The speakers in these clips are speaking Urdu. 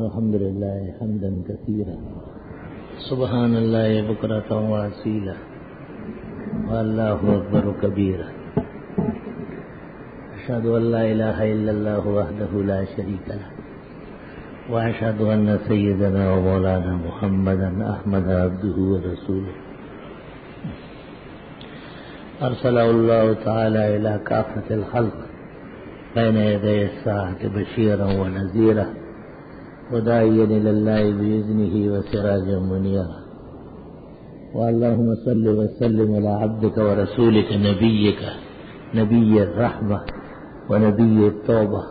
الحمد لله حمدا كثيرا سبحان الله بكرة وأصيلا والله أكبر كبيرا أشهد أن لا إله إلا الله وحده لا شريك له وأشهد أن سيدنا ومولانا محمدا أحمد عبده ورسوله أرسله الله تعالى إلى كافة الخلق بين يدي الساعة بشيرا ونذيرا وداعيا إلى الله بإذنه وسراجا منيرا واللهم صل وسلم على عبدك ورسولك نبيك نبي الرحمة ونبي التوبة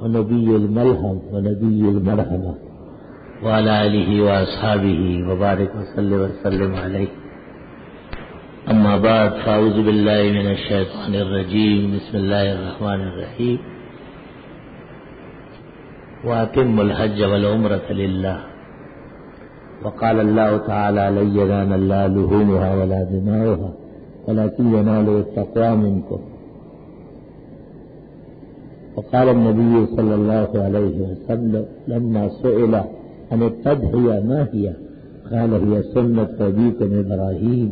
ونبي الملهم ونبي المرحمة وعلى آله وأصحابه وبارك وسلم عليه. أما بعد فأعوذ بالله من الشيطان الرجيم. بسم الله الرحمن الرحيم. وأتم الحج والعمرة لله. وقال الله تعالى لن ينال الله لحومها ولا دماؤها ولكن يناله التقوى منكم. وقال النبي صلى الله عليه وسلم لما سئل عن التضحية ما هي قال هي سنة أبيكم إبراهيم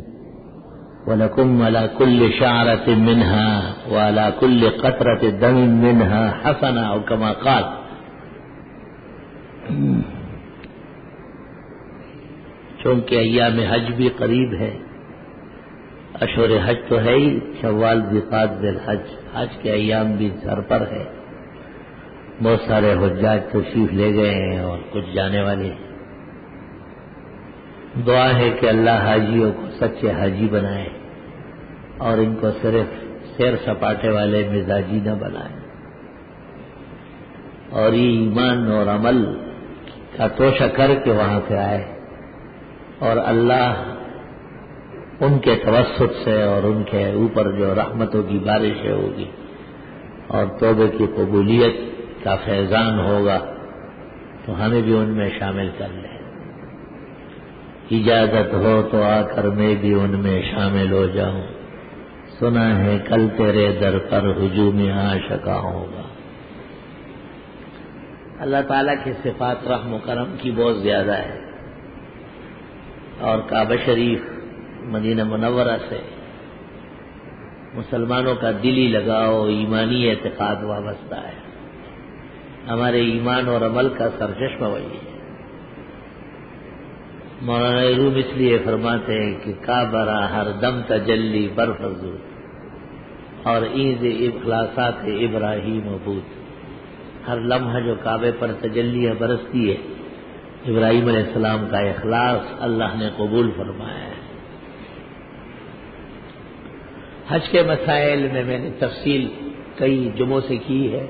ولكم على كل شعرة منها وعلى كل قطرة دم منها حسنة أو كما قال. چونکہ ایام حج بھی قریب ہے، اشہر حج تو ہے ہی، شوال ذی-القعدہ ذی-الحج، حج کے ایام بھی سر پر ہے. بہت سارے حجاج تشریف لے گئے ہیں اور کچھ جانے والے ہیں. دعا ہے کہ اللہ حاجیوں کو سچے حاجی بنائے اور ان کو صرف سیر سپاٹے والے مزاجی نہ بنائے، اور یہ ایمان اور عمل کا توشہ کر کے وہاں سے آئے اور اللہ ان کے توسط سے اور ان کے اوپر جو رحمتوں کی بارشیں ہوگی اور توبے کی قبولیت کا فیضان ہوگا تو ہمیں بھی ان میں شامل کر لیں. اجازت ہو تو آ کر میں بھی ان میں شامل ہو جاؤں، سنا ہے کل تیرے در پر ہجوم عاشقاں ہوگا. اللہ تعالیٰ کی صفات رحم و کرم کی بہت زیادہ ہے، اور کعبہ شریف مدینہ منورہ سے مسلمانوں کا دلی لگاؤ ایمانی اعتقاد وابستہ ہے. ہمارے ایمان اور عمل کا سرچشمہ وہی ہے. مولانا روم اس لیے فرماتے ہیں کہ کعبہ را ہر دم تجلی برفضو اور عید اخلاصات ابراہیم عبود. ہر لمحہ جو کعبے پر تجلیہ برستی ہے ابراہیم علیہ السلام کا اخلاص اللہ نے قبول فرمایا ہے. حج کے مسائل میں نے تفصیل کئی جمعوں سے کی ہے،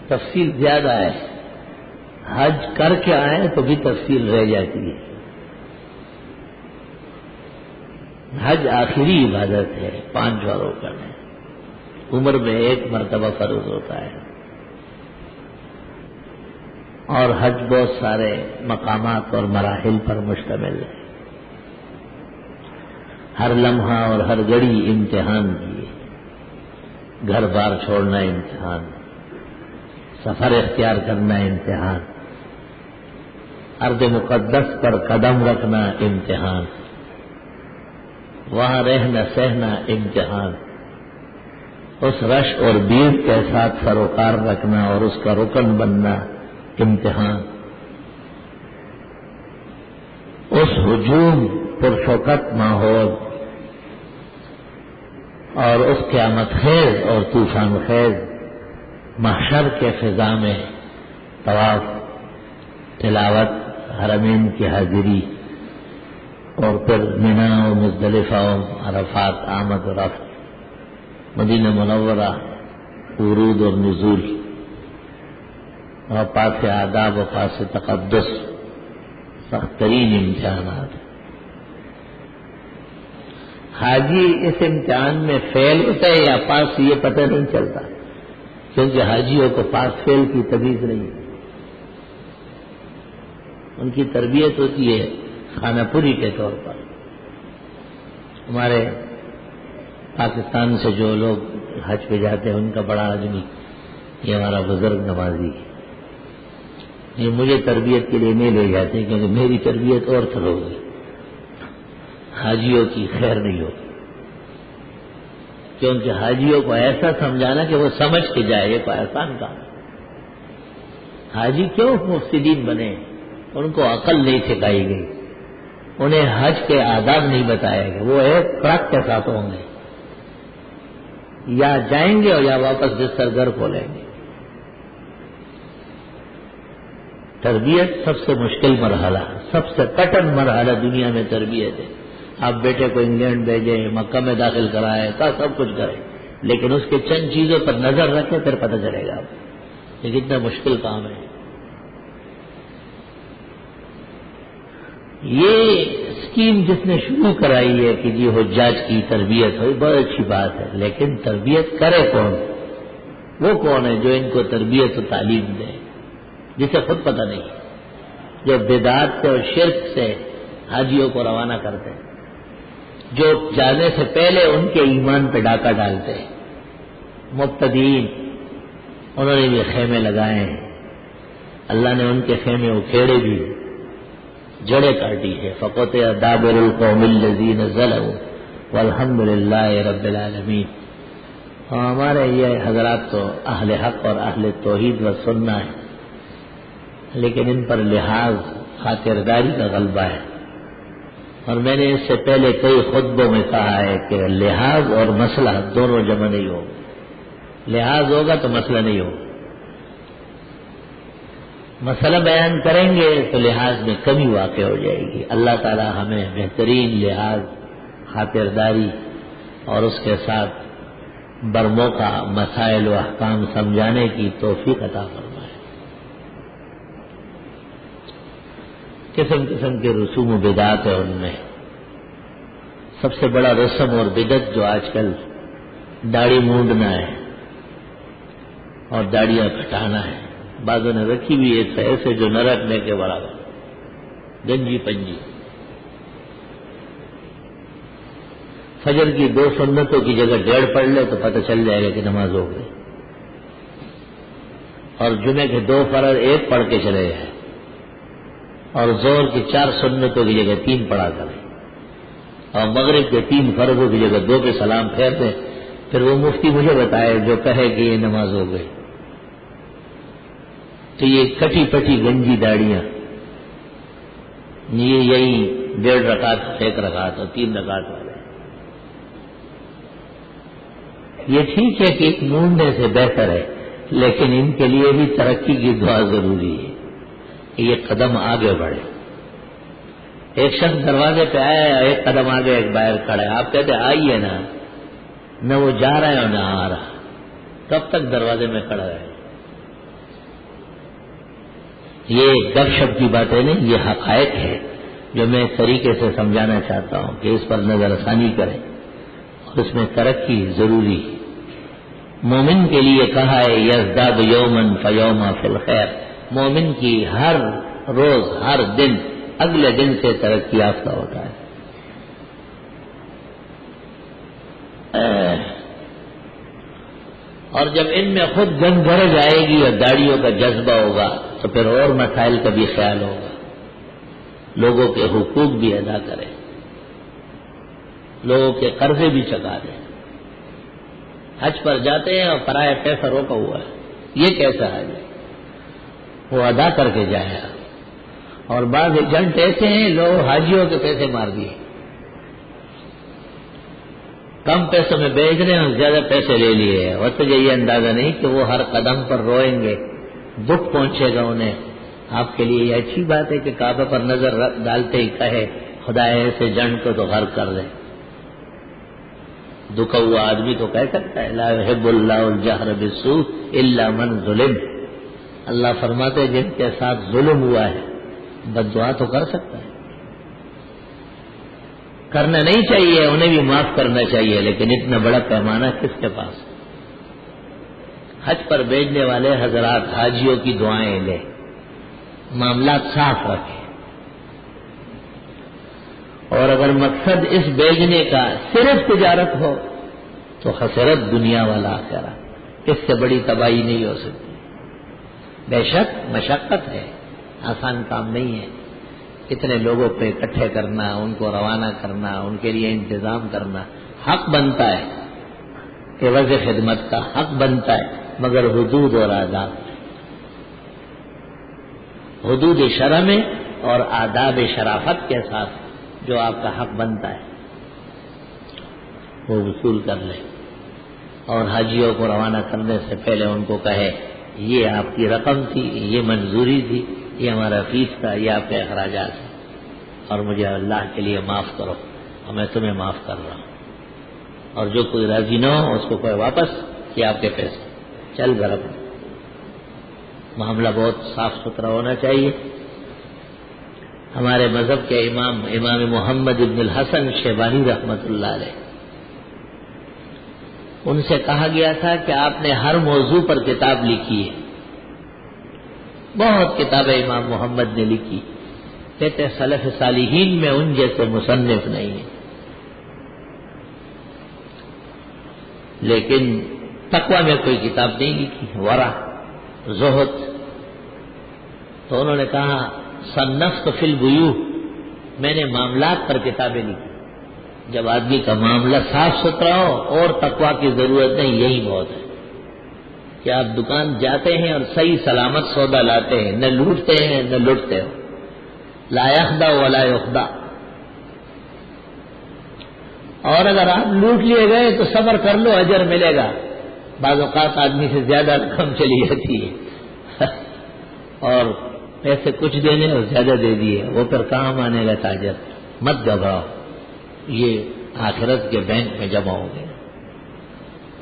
تفصیل زیادہ ہے. حج کر کے آئے تو بھی تفصیل رہ جاتی ہے. حج آخری عبادت ہے، 5 بار کرنا، عمر میں 1 مرتبہ فرض ہوتا ہے، اور حج بہت سارے مقامات اور مراحل پر مشتمل ہے. ہر لمحہ اور ہر گھڑی امتحان کی ہے. گھر بار چھوڑنا امتحان، سفر اختیار کرنا امتحان، ارض مقدس پر قدم رکھنا امتحان، وہاں رہنا سہنا امتحان، اس رش اور بھیڑ کے ساتھ سروکار رکھنا اور اس کا رکن بننا امتحان، اس ہجوم پرشوکت ماحول اور اس قیامت خیز اور طوفان خیز محشر کے فضا میں طواف، تلاوت، حرمین کی حاضری، اور پھر مینا و مزدلفہ و عرفات، آمد و رفت، مدینہ منورہ، ورود اور نزول، اور پاس آداب و پاس تقدس، سخت ترین امتحانات. حاجی اس امتحان میں فیل ہوتا ہے یا پاس یہ پتہ نہیں چلتا، کیونکہ حاجیوں کو پاس فیل کی تمیز نہیں ہے. ان کی تربیت ہوتی ہے خانہ پوری کے طور پر. ہمارے پاکستان سے جو لوگ حج پہ جاتے ہیں ان کا بڑا آدمی یہ ہمارا بزرگ نمازی یہ مجھے تربیت کے لیے نہیں لے جاتے کیونکہ میری تربیت اور تر ہوگی، حاجیوں کی خیر نہیں ہوگی، کیونکہ حاجیوں کو ایسا سمجھانا کہ وہ سمجھ کے جائے، یہ کوئی آسان کام ہے۔ حاجی کیوں مفسدین بنے؟ ان کو عقل نہیں سکھائی گئی، انہیں حج کے آداب نہیں بتائے گئے، وہ ایک ٹرک کے ساتھ ہوں گے، یا جائیں گے اور یا واپس بستر گھر کھولیں گے۔ تربیت سب سے مشکل مرحلہ، سب سے کٹن مرحلہ دنیا میں تربیت ہے۔ آپ بیٹے کو انگلینڈ بھیجیں، مکہ میں داخل کرائیں، سب کچھ کریں، لیکن اس کے چند چیزوں پر نظر رکھیں، پھر پتہ چلے گا آپ کو یہ کتنا مشکل کام ہے۔ یہ اسکیم جس نے شروع کرائی ہے کہ جی حجاج کی تربیت ہوئی، بہت اچھی بات ہے، لیکن تربیت کرے کون؟ وہ کون ہے جو ان کو تربیت و تعلیم دے، جسے خود پتہ نہیں، جو بدعات سے اور شرک سے حاجیوں کو روانہ کرتے ہیں، جو جانے سے پہلے ان کے ایمان پہ ڈاکہ ڈالتے ہیں، مبتدئین، انہوں نے بھی خیمے لگائے ہیں، اللہ نے ان کے خیمے اکھیڑے بھی، جڑیں کاٹی ہے۔ فقطع دابر القوم الذین ظلموا والحمد للہ رب العالمین۔ اور ہمارے یہ حضرات تو اہل حق اور اہل توحید و سنہ ہے، لیکن ان پر لحاظ خاطرداری کا غلبہ ہے، اور میں نے اس سے پہلے کئی خطبوں میں کہا ہے کہ لحاظ اور مسئلہ دونوں جمع نہیں ہوگا، لحاظ ہوگا تو مسئلہ نہیں ہوگا، مسئلہ بیان کریں گے تو لحاظ میں کمی واقع ہو جائے گی۔ اللہ تعالی ہمیں بہترین لحاظ، خاطرداری اور اس کے ساتھ برموقع مسائل و احکام سمجھانے کی توفیق عطا فرمائے۔ قسم قسم کے رسوم و بدعات ہے ان میں۔ سب سے بڑا رسم اور بدعت جو آج کل داڑھی مونڈنا ہے اور داڑیاں کٹانا ہے، بعضوں نے رکھی بھی ایسے جو نہ رکھنے کے برابر، گنجی پنجی۔ فجر کی 2 سنتوں کی جگہ 1.5 پڑھ لے تو پتہ چل جائے گا کہ نماز ہو گئی، اور جمعے کے 2 فرض 1 پڑھ کے چلے جائے، اور ظہر کی 4 سنتوں کی جگہ 3 پڑھا کریں، اور مغرب کے 3 فرضوں کی جگہ 2 پہ سلام پھیر دیں، پھر وہ مفتی مجھے بتائے جو کہے کہ یہ نماز ہو گئی۔ تو یہ کٹی پٹی گنجی داڑیاں، یہی 1.5 رکعت 1 رکعت اور 3 رکعت والے، یہ ٹھیک ہے کہ ایک مونڈنے سے بہتر ہے، لیکن ان کے لیے بھی ترقی کی دعا ضروری ہے کہ یہ قدم آگے بڑھے۔ ایک شخص دروازے پہ آیا، ایک قدم آگے ایک باہر کھڑا ہے، آپ کہتے آئیے نا، نہ وہ جا رہا ہے اور نہ آ رہا، کب تک دروازے میں کھڑا رہے؟ یہ گپ شپ کی باتیں نہیں، یہ حقائق ہے جو میں اس طریقے سے سمجھانا چاہتا ہوں کہ اس پر نظر ثانی کریں، اور اس میں ترقی ضروری ہے۔ مومن کے لیے کہا ہے یزداد یومن فیوما فی الخیر، مومن کی ہر روز ہر دن اگلے دن سے ترقی یافتہ ہوتا ہے۔ اور جب ان میں خود جنگ گرج آئے گی اور داڑیوں کا جذبہ ہوگا تو پھر اور مسائل کا بھی خیال ہوگا، لوگوں کے حقوق بھی ادا کریں، لوگوں کے قرضے بھی چکا دیں۔ حج پر جاتے ہیں اور پرایا پیسہ روکا ہوا ہے، یہ کیسا حج ہے؟ وہ ادا کر کے جائے۔ اور بعض ایجنٹ ایسے ہیں لوگ حاجیوں کے پیسے مار دیے، کم پیسوں میں بیچ رہے ہیں اور زیادہ پیسے لے لیے، اور تو یہ اندازہ نہیں کہ وہ ہر قدم پر روئیں گے، دکھ پہنچے گا انہیں۔ آپ کے لیے یہ اچھی بات ہے کہ کعبہ پر نظر ڈالتے ہی کہے خدا ایسے جنٹ کو تو غرق کر دے۔ دکھا ہوا آدمی تو کہہ سکتا ہے لا يحب اللہ الجہر بالسوء الا من ظلم، اللہ فرماتے ہیں جن کے ساتھ ظلم ہوا ہے بد دعا تو کر سکتا ہے، کرنا نہیں چاہیے، انہیں بھی معاف کرنا چاہیے، لیکن اتنا بڑا پیمانہ کس کے پاس؟ حج پر بھیجنے والے حضرات حاجیوں کی دعائیں لیں، معاملات صاف رکھیں، اور اگر مقصد اس بھیجنے کا صرف تجارت ہو تو خسرت دنیا والا آخرت، اس سے بڑی تباہی نہیں ہو سکتی۔ بے شک مشقت ہے، آسان کام نہیں ہے. اتنے لوگوں پہ اکٹھے کرنا، ان کو روانہ کرنا، ان کے لیے انتظام کرنا حق بنتا ہے، عوض خدمت کا حق بنتا ہے، مگر حدود اور آداب، حدود شرع میں اور آداب شرافت کے ساتھ جو آپ کا حق بنتا ہے وہ وصول کر لیں. اور حاجیوں کو روانہ کرنے سے پہلے ان کو کہے یہ آپ کی رقم تھی، یہ منظوری تھی، یہ ہمارا فیس تھا، یہ آپ کے اخراجات ہیں، اور مجھے اللہ کے لیے معاف کرو اور میں تمہیں معاف کر رہا ہوں. اور جو کوئی راضی نہ ہو اس کو کوئی واپس کہ آپ کے پیسے چل گھر اپنے. معاملہ بہت صاف ستھرا ہونا چاہیے. ہمارے مذہب کے امام محمد ابن الحسن شیبانی رحمۃ اللہ علیہ، ان سے کہا گیا تھا کہ آپ نے ہر موضوع پر کتاب لکھی ہے. بہت کتابیں امام محمد نے لکھی. کہتے سلف صالحین میں ان جیسے مصنف نہیں ہے. لیکن تقویٰ میں کوئی کتاب نہیں لکھی، ورع، زہد. تو انہوں نے کہا صنفت فی البیوع، میں نے معاملات پر کتابیں لکھی. جب آدمی کا معاملہ صاف ستھرا ہو اور تقویٰ کی ضرورت نہیں، یہی بہت ہے کہ آپ دکان جاتے ہیں اور صحیح سلامت سودا لاتے ہیں، نہ لوٹتے ہیں نہ لٹتے ہو. لا یخدع ولا یخدع. اور اگر آپ لوٹ لیے گئے تو صبر کر لو، اجر ملے گا. بعض اوقات آدمی سے زیادہ رقم چلی جاتی ہے اور پیسے کچھ دینے اور زیادہ دے دیے، وہ پھر کہاں مانے گا تاجر. مت گھبراؤ، یہ آخرت کے بینک میں جمع ہو گئے.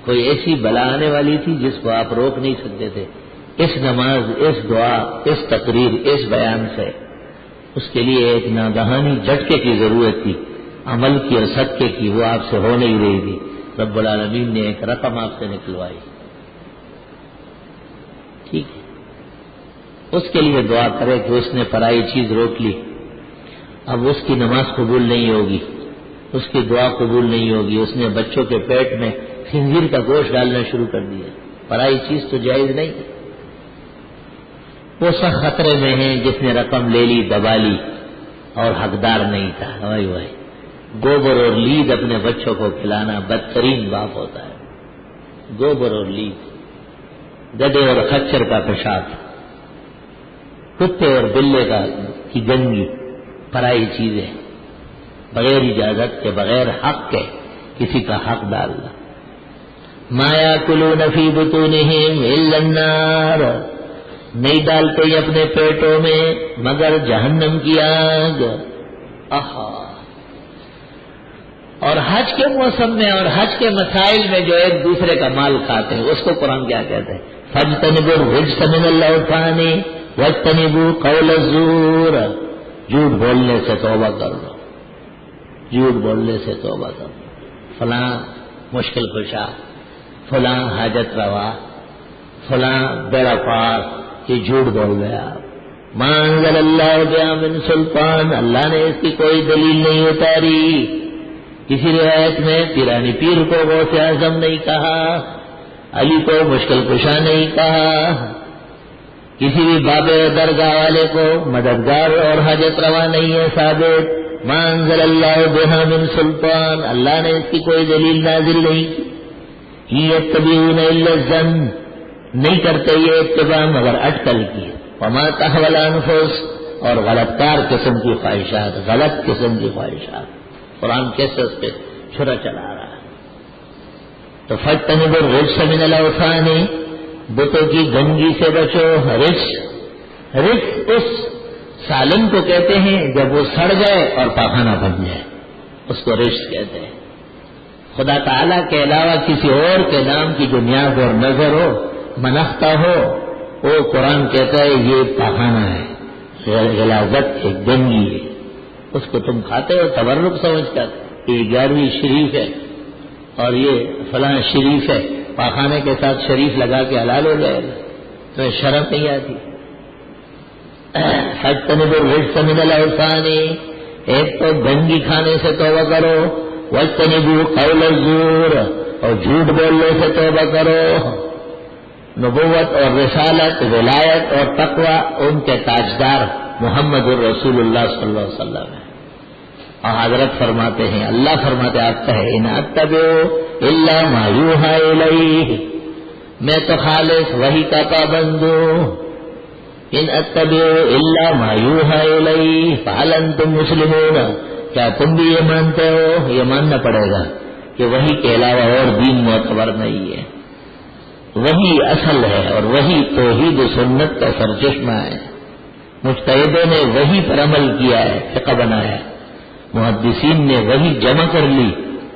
کوئی ایسی بلا آنے والی تھی جس کو آپ روک نہیں سکتے تھے. اس نماز، اس دعا، اس تقریر، اس بیان سے اس کے لیے ایک ناگہانی جھٹکے کی ضرورت تھی، عمل کی اور صدقے کی. وہ آپ سے ہو نہیں رہی تھی. رب العالمین نے ایک رقم آپ سے نکلوائی. ٹھیک ہے، اس کے لیے دعا کرے کہ اس نے پرائی چیز روک لی. اب اس کی نماز قبول نہیں ہوگی، اس کی دعا قبول نہیں ہوگی. اس نے بچوں کے پیٹ میں خنزیر کا گوشت ڈالنا شروع کر دیا. پرائی چیز تو جائز نہیں. وہ سب خطرے میں ہیں جس نے رقم لے لی، دبا لی اور حقدار نہیں تھا. وہی گوبر اور لید اپنے بچوں کو کھلانا بدترین باپ ہوتا ہے. گوبر اور لید، گدے اور خچر کا پیشاب، کتے اور بلے کی گندگی، پرائی چیزیں، بغیر اجازت کے، بغیر حق کے کسی کا حق ڈالنا. ما یاکلون فی بطونہم الا النار، نہیں ڈالتے یہ اپنے پیٹوں میں مگر جہنم کی آگ. اور حج کے موسم میں اور حج کے مسائل میں جو ایک دوسرے کا مال کھاتے ہیں اس کو قرآن کیا کہتے ہیں؟ فاجتنبوا الرجس من الاوثان واجتنبوا قول الزور. جھوٹ بولنے سے توبہ کر لو، جھوٹ بولنے سے توبہ کر لو. فلاں مشکل کشا، فلاں حاجت روا، فلاں بیڑا پار، یہ جھوٹ بول گیا. ما انزل اللہ بہا من سلطان، اللہ نے اس کی کوئی دلیل نہیں اتاری. کسی روایت میں پیرانی پیر کو غوث اعظم نہیں کہا، علی کو مشکل کشا نہیں کہا، کسی بھی بابے درگاہ والے کو مددگار اور حاجت روا نہیں ہے ثابت. ما انزل اللہ بہا من سلطان، اللہ نے اس کی کوئی دلیل نازل نہیں کی. یتبعون الا الظن، نہیں کرتے یہ اتباع مگر اٹکل کی. وما تحوی الانفس، اور غلط کار قسم کی خواہشات، غلط قسم کی خواہشات. قرآن کیسے اس پہ چھرا چلا رہا ہے. تو فاجتنبوا الرجس من الاوثان، بتوں کی گندگی سے بچو. رجس اس سالن کو کہتے ہیں جب وہ سڑ جائے اور پاخانہ بن جائے، اس کو رجس کہتے ہیں. خدا تعالیٰ کے علاوہ کسی اور کے نام کی جو نیاز اور نظر ہو، منختہ ہو، وہ قرآن کہتا ہے یہ پاخانہ ہے، غلاظت ہے، گندگی ہے. اس کو تم کھاتے ہو تبرک سمجھ کر کہ یہ 11ویں شریف ہے اور یہ فلاں شریف ہے، پاخانے کے ساتھ شریف لگا کے حلال ہو جائے گا. تو شرم نہیں آتی. فاجتنبوا الرجس من الاوثان، ایک تو گندگی کھانے سے توبہ کرو. واجتنبوا قول الزور، اور جھوٹ بولنے سے توبہ کرو. نبوت اور رسالت، ولایت اور تقوی ان کے تاجدار محمد الرسول اللہ صلی اللہ علیہ وسلم ہے۔ اور حضرت فرماتے ہیں، اللہ فرماتے آپ کا ہے، ان اتبع الا ما یوحی الیہ، میں تو خالص وحی کا پابند ہوں۔ ان اتبع الا ما یوحی الیہ فہل انتم مسلمون، کیا تم بھی یہ مانتے ہو؟ یہ ماننا پڑے گا کہ وحی کے علاوہ اور دین معتبر نہیں ہے، وہی اصل ہے اور وہی توحید و سنت کا سرچشمہ ہے۔ مجتہدوں نے وہی پر عمل کیا ہے، فقہ بنایا، محدثین نے وہی جمع کر لی،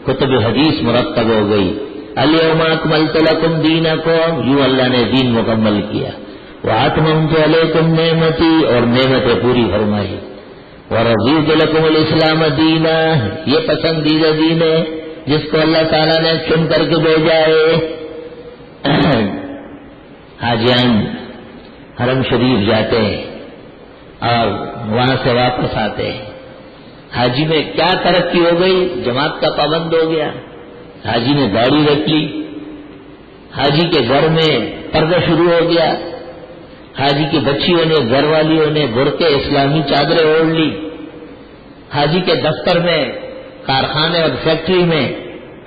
کتب حدیث مرتب ہو گئی۔ الیوم اکملت لکم دینکم، یوں اللہ نے دین مکمل کیا۔ واتممت علیکم نعمتی، اور نعمتیں پوری فرمائی۔ ورضیت لکم الاسلام دینا، یہ پسندیدہ دین ہے جس کو اللہ تعالیٰ نے چن کر کے بھیجا ہے۔ حاجیان حرم شریف جاتے ہیں اور وہاں سے واپس آتے ہیں، حاجی میں کیا ترقی ہو گئی؟ جماعت کا پابند ہو گیا، حاجی نے داڑھی رکھ لی، حاجی کے گھر میں پردہ شروع ہو گیا، حاجی کی بچیوں نے، گھر والیوں نے برقع اسلامی چادریں اوڑھ لی، حاجی کے دفتر میں، کارخانے اور فیکٹری میں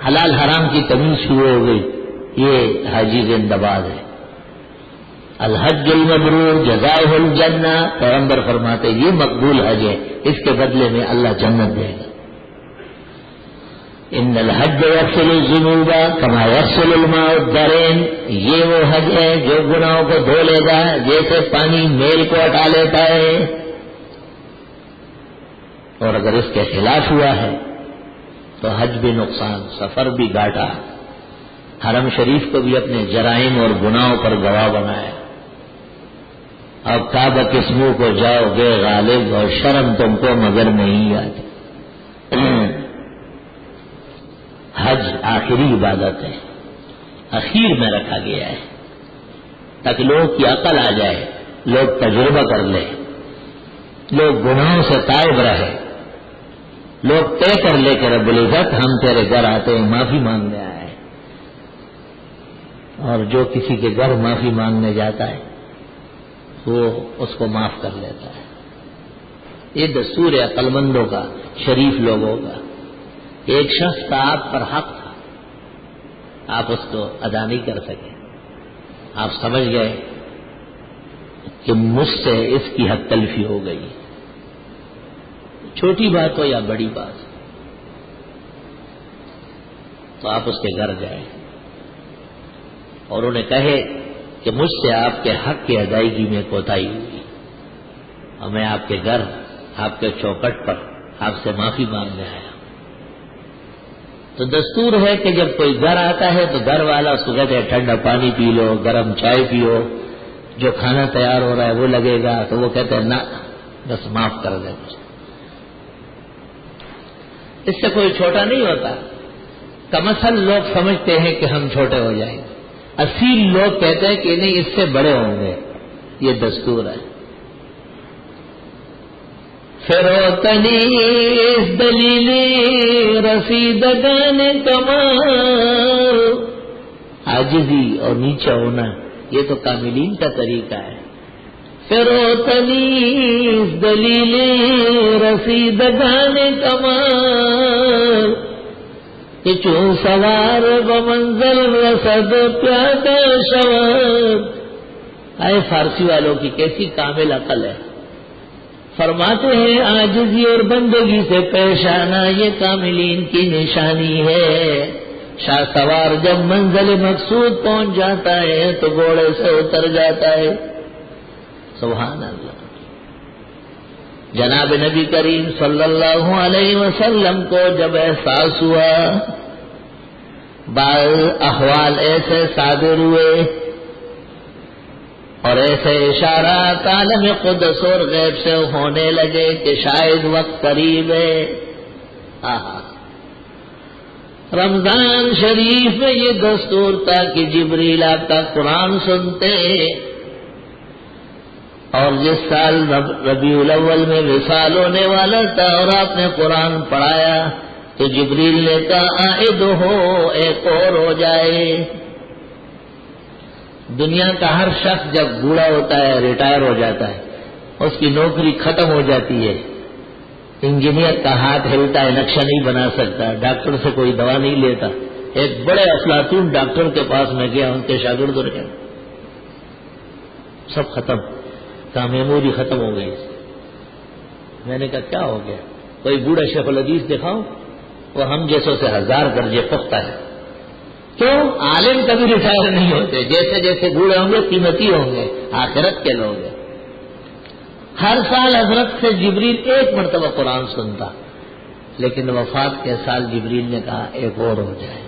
حلال حرام کی تمیز شروع ہو گئی۔ یہ حاجی زندہ باد ہے۔ الحج المبرور جزاؤہ الجنہ، پیغمبر فرماتے یہ مقبول حج ہے، اس کے بدلے میں اللہ جنت دے گا۔ ان الحج یغسل الذنوب کما یغسل الماء الدارین، یہ وہ حج ہے جو گناہوں کو دھو لے گا جیسے پانی میل کو ہٹا لیتا ہے۔ اور اگر اس کے خلاف ہوا ہے تو حج بھی نقصان، سفر بھی گھاٹا۔ حرم شریف کو بھی اپنے جرائم اور گناہوں پر گواہ بنایا۔ اب کعبہ کس منہ کو جاؤ گے غالب، اور شرم تم کو مگر نہیں آتی۔ حج آخری عبادت ہے، اخیر میں رکھا گیا ہے تاکہ لوگوں کی عقل آ جائے، لوگ تجربہ کر لیں، لوگ گناہوں سے تائب رہے، لوگ طے کر لے کہ رب العزت ہم تیرے گھر آتے ہیں معافی مانگنے آئے، اور جو کسی کے گھر معافی مانگنے جاتا ہے وہ اس کو معاف کر لیتا ہے۔ یہ دستور ہے عقل مندوں کا، شریف لوگوں کا۔ ایک شخص کا آپ پر حق تھا، آپ اس کو ادا نہیں کر سکے، آپ سمجھ گئے کہ مجھ سے اس کی حق تلفی ہو گئی، چھوٹی بات ہو یا بڑی بات، تو آپ اس کے گھر جائیں اور انہیں کہے کہ مجھ سے آپ کے حق کی ادائیگی میں کوتاہی ہوئی، اور میں آپ کے گھر، آپ کے چوکٹ پر آپ سے معافی مانگنے آیا۔ تو دستور ہے کہ جب کوئی گھر آتا ہے تو گھر والا اس کو کہتے ہیں ٹھنڈا پانی پی لو، گرم چائے پیو، جو کھانا تیار ہو رہا ہے وہ لگے گا، تو وہ کہتے ہیں نہ، بس معاف کر دیں مجھے۔ اس سے کوئی چھوٹا نہیں ہوتا، کم از کم لوگ سمجھتے ہیں کہ ہم چھوٹے ہو جائیں گے، اصیل لوگ کہتے ہیں کہ نہیں اس سے بڑے ہوں گے۔ یہ دستور ہے۔ فروتنی اس دلیل رسیدگان کمال، عاجزی اور نیچا ہونا یہ تو کاملین کا طریقہ ہے۔ فروتنی اس دلیل رسیدگان کمال، کہ چون سوار بمنزل رسد پیادا شوار۔ آئے فارسی والوں کی کیسی کامل عقل ہے، فرماتے ہیں عاجزی اور بندگی سے پیش آنا یہ کاملین کی نشانی ہے۔ شاہ سوار جب منزل مقصود پہنچ جاتا ہے تو گھوڑے سے اتر جاتا ہے۔ سبحان اللہ۔ جناب نبی کریم صلی اللہ علیہ وسلم کو جب احساس ہوا، بعض احوال ایسے صادر ہوئے اور ایسے اشارات عالم قدس اور غیب سے ہونے لگے کہ شاید وقت قریب ہے۔ رمضان شریف میں یہ دستور تھا کہ جبریل آپ کا قرآن سنتے، اور جس سال ربیع الاول میں وصال ہونے والا تھا اور آپ نے قرآن پڑھایا تو جبریل نے کہا عائد ہو، ایک اور ہو جائے۔ دنیا کا ہر شخص جب بوڑھا ہوتا ہے، ریٹائر ہو جاتا ہے، اس کی نوکری ختم ہو جاتی ہے، انجینئر کا ہاتھ ہلتا ہے، نقشہ نہیں بنا سکتا، ڈاکٹر سے کوئی دوا نہیں لیتا. ایک بڑے افلاطون ڈاکٹر کے پاس میں گیا، ان کے شاگرد رہے، سب ختم، کہا میموری ختم ہو گئی. میں نے کہا کیا ہو گیا؟ کوئی بوڑھا شیخ الحدیث دکھاؤ. وہ ہم جیسوں سے 1000 درجے پختہ ہے. کیوں؟ عالم کبھی ریٹائر نہیں ہوتے، جیسے جیسے بوڑھے ہوں گے قیمتی ہوں گے، آخرت کے لوگ ہیں. ہر سال حضرت سے جبریل ایک مرتبہ قرآن سنتا، لیکن وفات کے سال جبریل نے کہا ایک اور ہو جائے.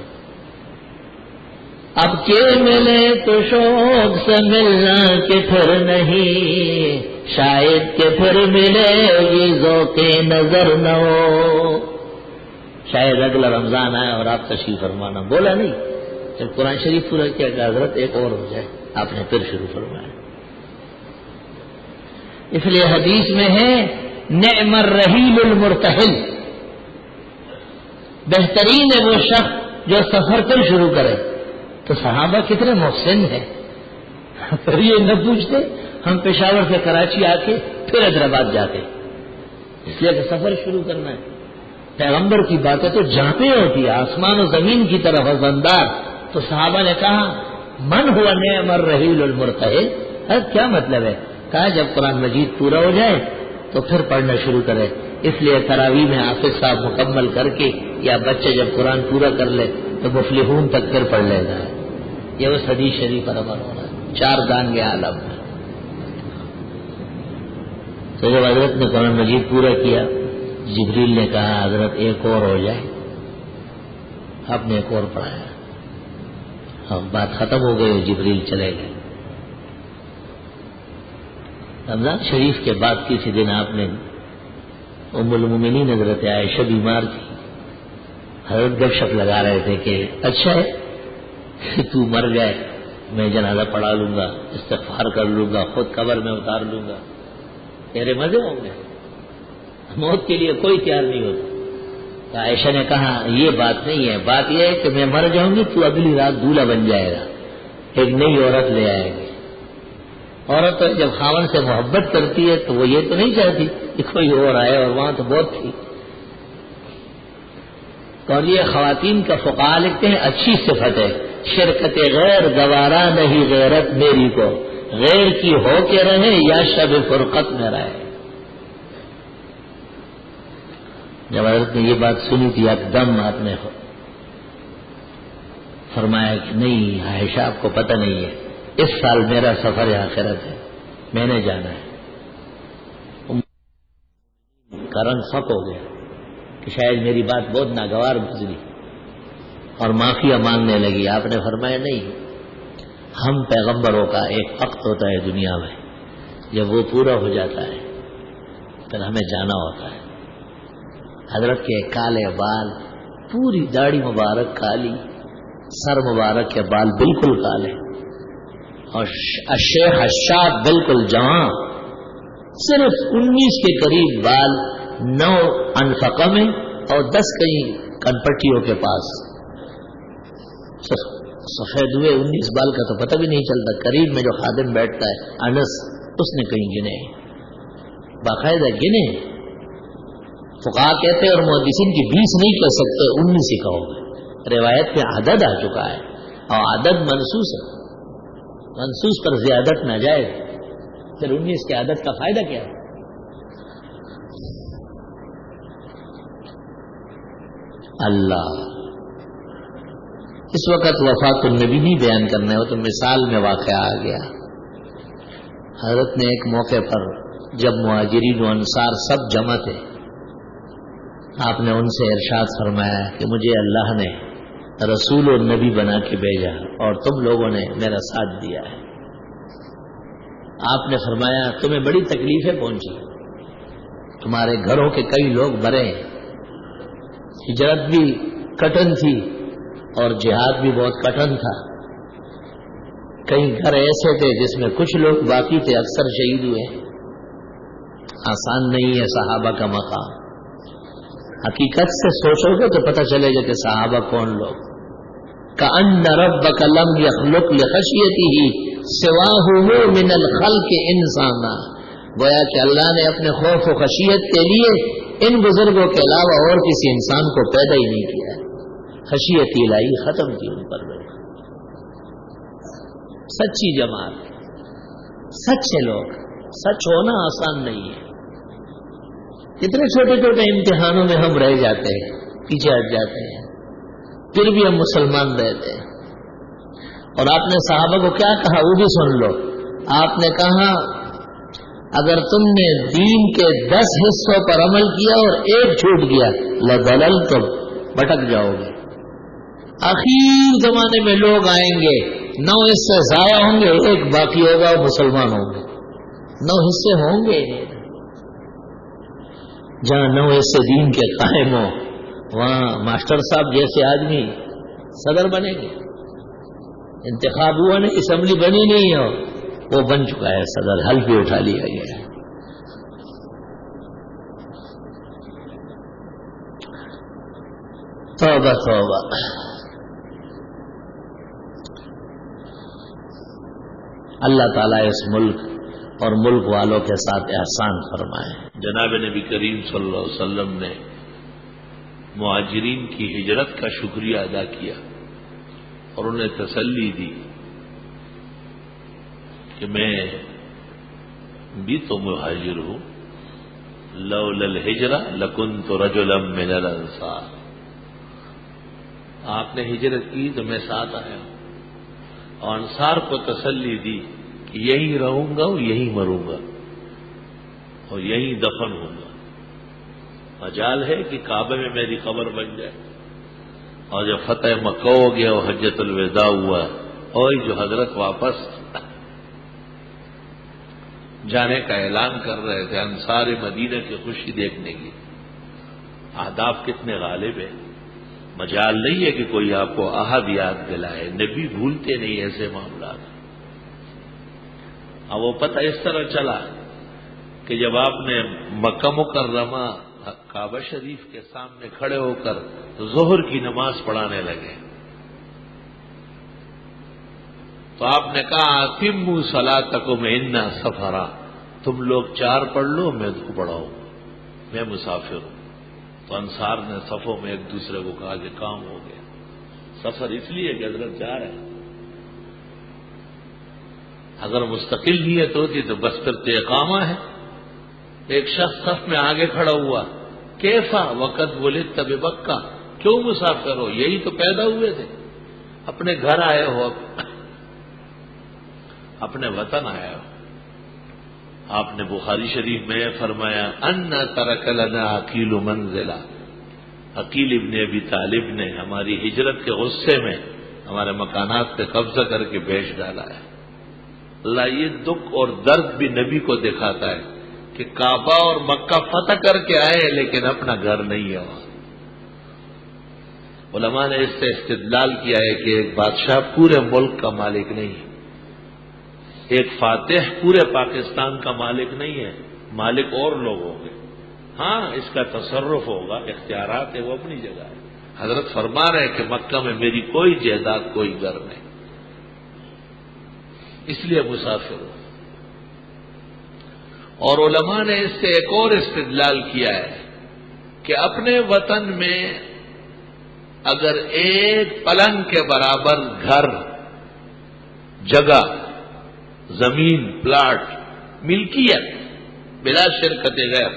اب کے ملے تو شوق سے ملنا کہ پھر نہیں، شاید کہ پھر ملے گی ذوق نظر نہ ہو. شاید اگلا رمضان آئے اور آپ تشریف فرمانا. بولا نہیں، جب قرآن شریف پورا کیا کہ حضرت ایک اور ہو جائے، آپ نے پھر شروع فرمایا. اس لیے حدیث میں ہے نعم الرحیل المرتحل، بہترین ہے وہ شخص جو سفر پھر شروع کرے. تو صحابہ کتنے محسن ہیں. پھر یہ نہ پوچھتے ہم پشاور سے کراچی آ کے پھر حیدرآباد جاتے، اس لیے کہ سفر شروع کرنا ہے. پیغمبر کی باتیں تو جانتے ہوتی ہے، آسمان و زمین کی طرف وزندار. تو صحابہ نے کہا من ہوا نعم الرحیل المرتحل. کیا مطلب ہے؟ کہا جب قرآن مجید پورا ہو جائے تو پھر پڑھنا شروع کرے. اس لیے تراویح میں حافظ صاحب مکمل کر کے یا بچے جب قرآن پورا کر لے تو مفلحون تک پھر پڑھ لیتا ہے. یہ اس حدیث شریف پر عمل ہو رہا ہے. 4 دانگ عالم. تو جب حضرت نے قرآن مجید پورا کیا، جبریل نے کہا حضرت ایک اور ہو جائے. آپ نے ایک اور پڑھایا. اب بات ختم ہو گئی، جبریل چلے گئے. رمضان شریف کے بعد کسی دن آپ نے ام المومنین حضرت عائشہ بیمار تھی، حضرت گپ شپ لگا رہے تھے کہ اچھا ہے تو مر جائے، میں جنازہ پڑھا لوں گا، استغفار کر لوں گا، خود قبر میں اتار لوں گا، تیرے مزے ہوں گے. موت کے لیے کوئی تیار نہیں ہوتا. تو عائشہ نے کہا یہ بات نہیں ہے، بات یہ ہے کہ میں مر جاؤں گی، تو اگلی رات دولہا بن جائے گا، ایک نئی عورت لے آئے گی. عورت جب خاون سے محبت کرتی ہے تو وہ یہ تو نہیں چاہتی کہ کوئی اور آئے، اور وہاں تو بہت تھی. اور یہ خواتین کا فقہا لکھتے ہیں اچھی صفت ہے، شرکت غیر گوارا نہیں غیرت میری کو، غیر کی ہو کے رہے یا شب فرقت میں رہے. جب حضرت نے یہ بات سنی تھی ایک دم آپ نے فرمایا کہ نہیں عائشہ آپ کو پتہ نہیں ہے، اس سال میرا سفر آخرت ہے، میں نے جانا ہے. کا رنگ فق ہو گیا کہ شاید میری بات بہت ناگوار گزری اور معافیا مانگنے لگی. آپ نے فرمایا نہیں، ہم پیغمبروں کا ایک وقت ہوتا ہے دنیا میں، جب وہ پورا ہو جاتا ہے پھر ہمیں جانا ہوتا ہے. حضرت کے کالے بال، پوری داڑھی مبارک کالی، سر مبارک کے بال بالکل کالے، اور الشیخ الشاب بالکل جوان، صرف 19 کے قریب بال، 9 انفقہ میں اور 10 کہیں کنپٹیوں کے پاس. سفید ہوئے 19 بال کا تو پتہ بھی نہیں چلتا. قریب میں جو خادم بیٹھتا ہے انس، اس نے کہیں گنے، باقاعدہ گنے. فقہا کہتے اور محدثین کی 20 نہیں کہہ سکتے، 19 ہی کہو گے. روایت میں عدد آ چکا ہے اور عدد منصوص ہے، منصوص پر زیادت ناجائز. پھر 19 کے عدد کا فائدہ کیا ہے؟ اللہ اس وقت وفات النبی نہیں بیان کرنا ہے، وہ تو مثال میں واقعہ آ گیا. حضرت نے ایک موقع پر جب مہاجرین و انصار سب جمع تھے، آپ نے ان سے ارشاد فرمایا کہ مجھے اللہ نے رسول و نبی بنا کے بھیجا اور تم لوگوں نے میرا ساتھ دیا ہے. آپ نے فرمایا تمہیں بڑی تکلیفیں پہنچی، تمہارے گھروں کے کئی لوگ مرے، ہجرت بھی کٹن تھی اور جہاد بھی بہت کٹن تھا. کئی گھر ایسے تھے جس میں کچھ لوگ باقی تھے، اکثر شہید ہوئے. آسان نہیں ہے صحابہ کا مقام. حقیقت سے سوچو گے تو پتہ چلے گا کہ صحابہ کون لوگ. کأن ربک لم یخلق لخشیتہ سواہ من الخلق انسانا، گویا کہ اللہ نے اپنے خوف و خشیت کے لیے ان بزرگوں کے علاوہ اور کسی انسان کو پیدا ہی نہیں کیا ہے، خشیت الہی ختم کی ان پر۔ سچی جماعت، سچے لوگ، سچ ہونا آسان نہیں ہے۔ کتنے چھوٹے چھوٹے امتحانوں میں ہم رہ جاتے ہیں، پیچھے ہٹ جاتے ہیں، پھر بھی ہم مسلمان رہتے ہیں۔ اور آپ نے صحابہ کو کیا کہا وہ بھی سن لو۔ آپ نے کہا اگر تم نے دین کے 10 حصوں پر عمل کیا اور ایک چھوٹ گیا لضللتم، بھٹک جاؤ گے۔ آخر زمانے میں لوگ آئیں گے 9 حصے ضائع ہوں گے، ایک باقی ہوگا اور مسلمان ہوں گے۔ 9 حصے ہوں گے، جہاں 9 حصے دین کے قائم ہوں وہاں ماسٹر صاحب جیسے آدمی صدر بنے گے۔ انتخاب ہوا نہیں، اسمبلی بنی نہیں ہو، وہ بن چکا ہے صدر، حلف بھی اٹھا لیا گیا ہے۔ توبہ توبہ۔ اللہ تعالیٰ اس ملک اور ملک والوں کے ساتھ احسان فرمائے۔ جناب نبی کریم صلی اللہ علیہ وسلم نے مہاجرین کی ہجرت کا شکریہ ادا کیا اور انہیں تسلی دی کہ میں بھی تو مہاجر ہوں، لولا الہجرہ لکنت رجلا من الانصار۔ آپ نے ہجرت کی تو میں ساتھ آیا ہوں، اور انصار کو تسلی دی کہ یہیں رہوں گا اور یہیں مروں گا اور یہیں دفن ہوں گا۔ مجال ہے کہ کعبے میں میری قبر بن جائے۔ اور جب فتح مکہ ہو گیا اور حجۃ الوداع ہوا اور جو حضرت واپس جانے کا اعلان کر رہے تھے انصار مدینہ کی خوشی دیکھنے کی، آداب کتنے غالب ہیں۔ مجال نہیں ہے کہ کوئی آپ کو عہد یاد دلائے، نبی بھولتے نہیں ایسے معاملات۔ اب وہ پتہ اس طرح چلا کہ جب آپ نے مکہ مکرمہ کعبہ شریف کے سامنے کھڑے ہو کر ظہر کی نماز پڑھانے لگے تو آپ نے کہا اتموا صلاتکم انا سفرا، تم لوگ 4 پڑھ لو میں 2 پڑھاؤں، میں مسافر ہوں۔ تو انصار نے صفوں میں ایک دوسرے کو کہا کہ کام ہو گیا۔ سفر اس لیے کہ حضرت جا رہے ہیں، اگر مستقل نیت ہوتی تو بس پھر تو اقامہ ہے۔ ایک شخص صف میں آگے کھڑا ہوا، کیفا وقت ولدت بمکہ، کیوں مسافر ہو؟ یہی تو پیدا ہوئے تھے، اپنے گھر آئے ہو، اپنے وطن آئے ہو۔ آپ نے بخاری شریف میں فرمایا ان ترک لنا عقیل منزلہ، عقیل ابن ابی طالب نے ہماری ہجرت کے غصے میں ہمارے مکانات پہ قبضہ کر کے بیچ ڈالا ہے۔ اللہ یہ دکھ اور درد بھی نبی کو دکھاتا ہے کہ کعبہ اور مکہ فتح کر کے آئے لیکن اپنا گھر نہیں ہے وہاں۔ علماء نے اس سے استدلال کیا ہے کہ ایک بادشاہ پورے ملک کا مالک نہیں ہے، ایک فاتح پورے پاکستان کا مالک نہیں ہے، مالک اور لوگ ہوں گے۔ ہاں اس کا تصرف ہوگا، اختیارات ہے، وہ اپنی جگہ ہے۔ حضرت فرما رہے ہیں کہ مکہ میں میری کوئی جائیداد کوئی گھر نہیں، اس لیے مسافر ہوں۔ اور علماء نے اس سے ایک اور استدلال کیا ہے کہ اپنے وطن میں اگر ایک پلنگ کے برابر گھر، جگہ، زمین، پلاٹ، ملکیت بلا شرکت غیر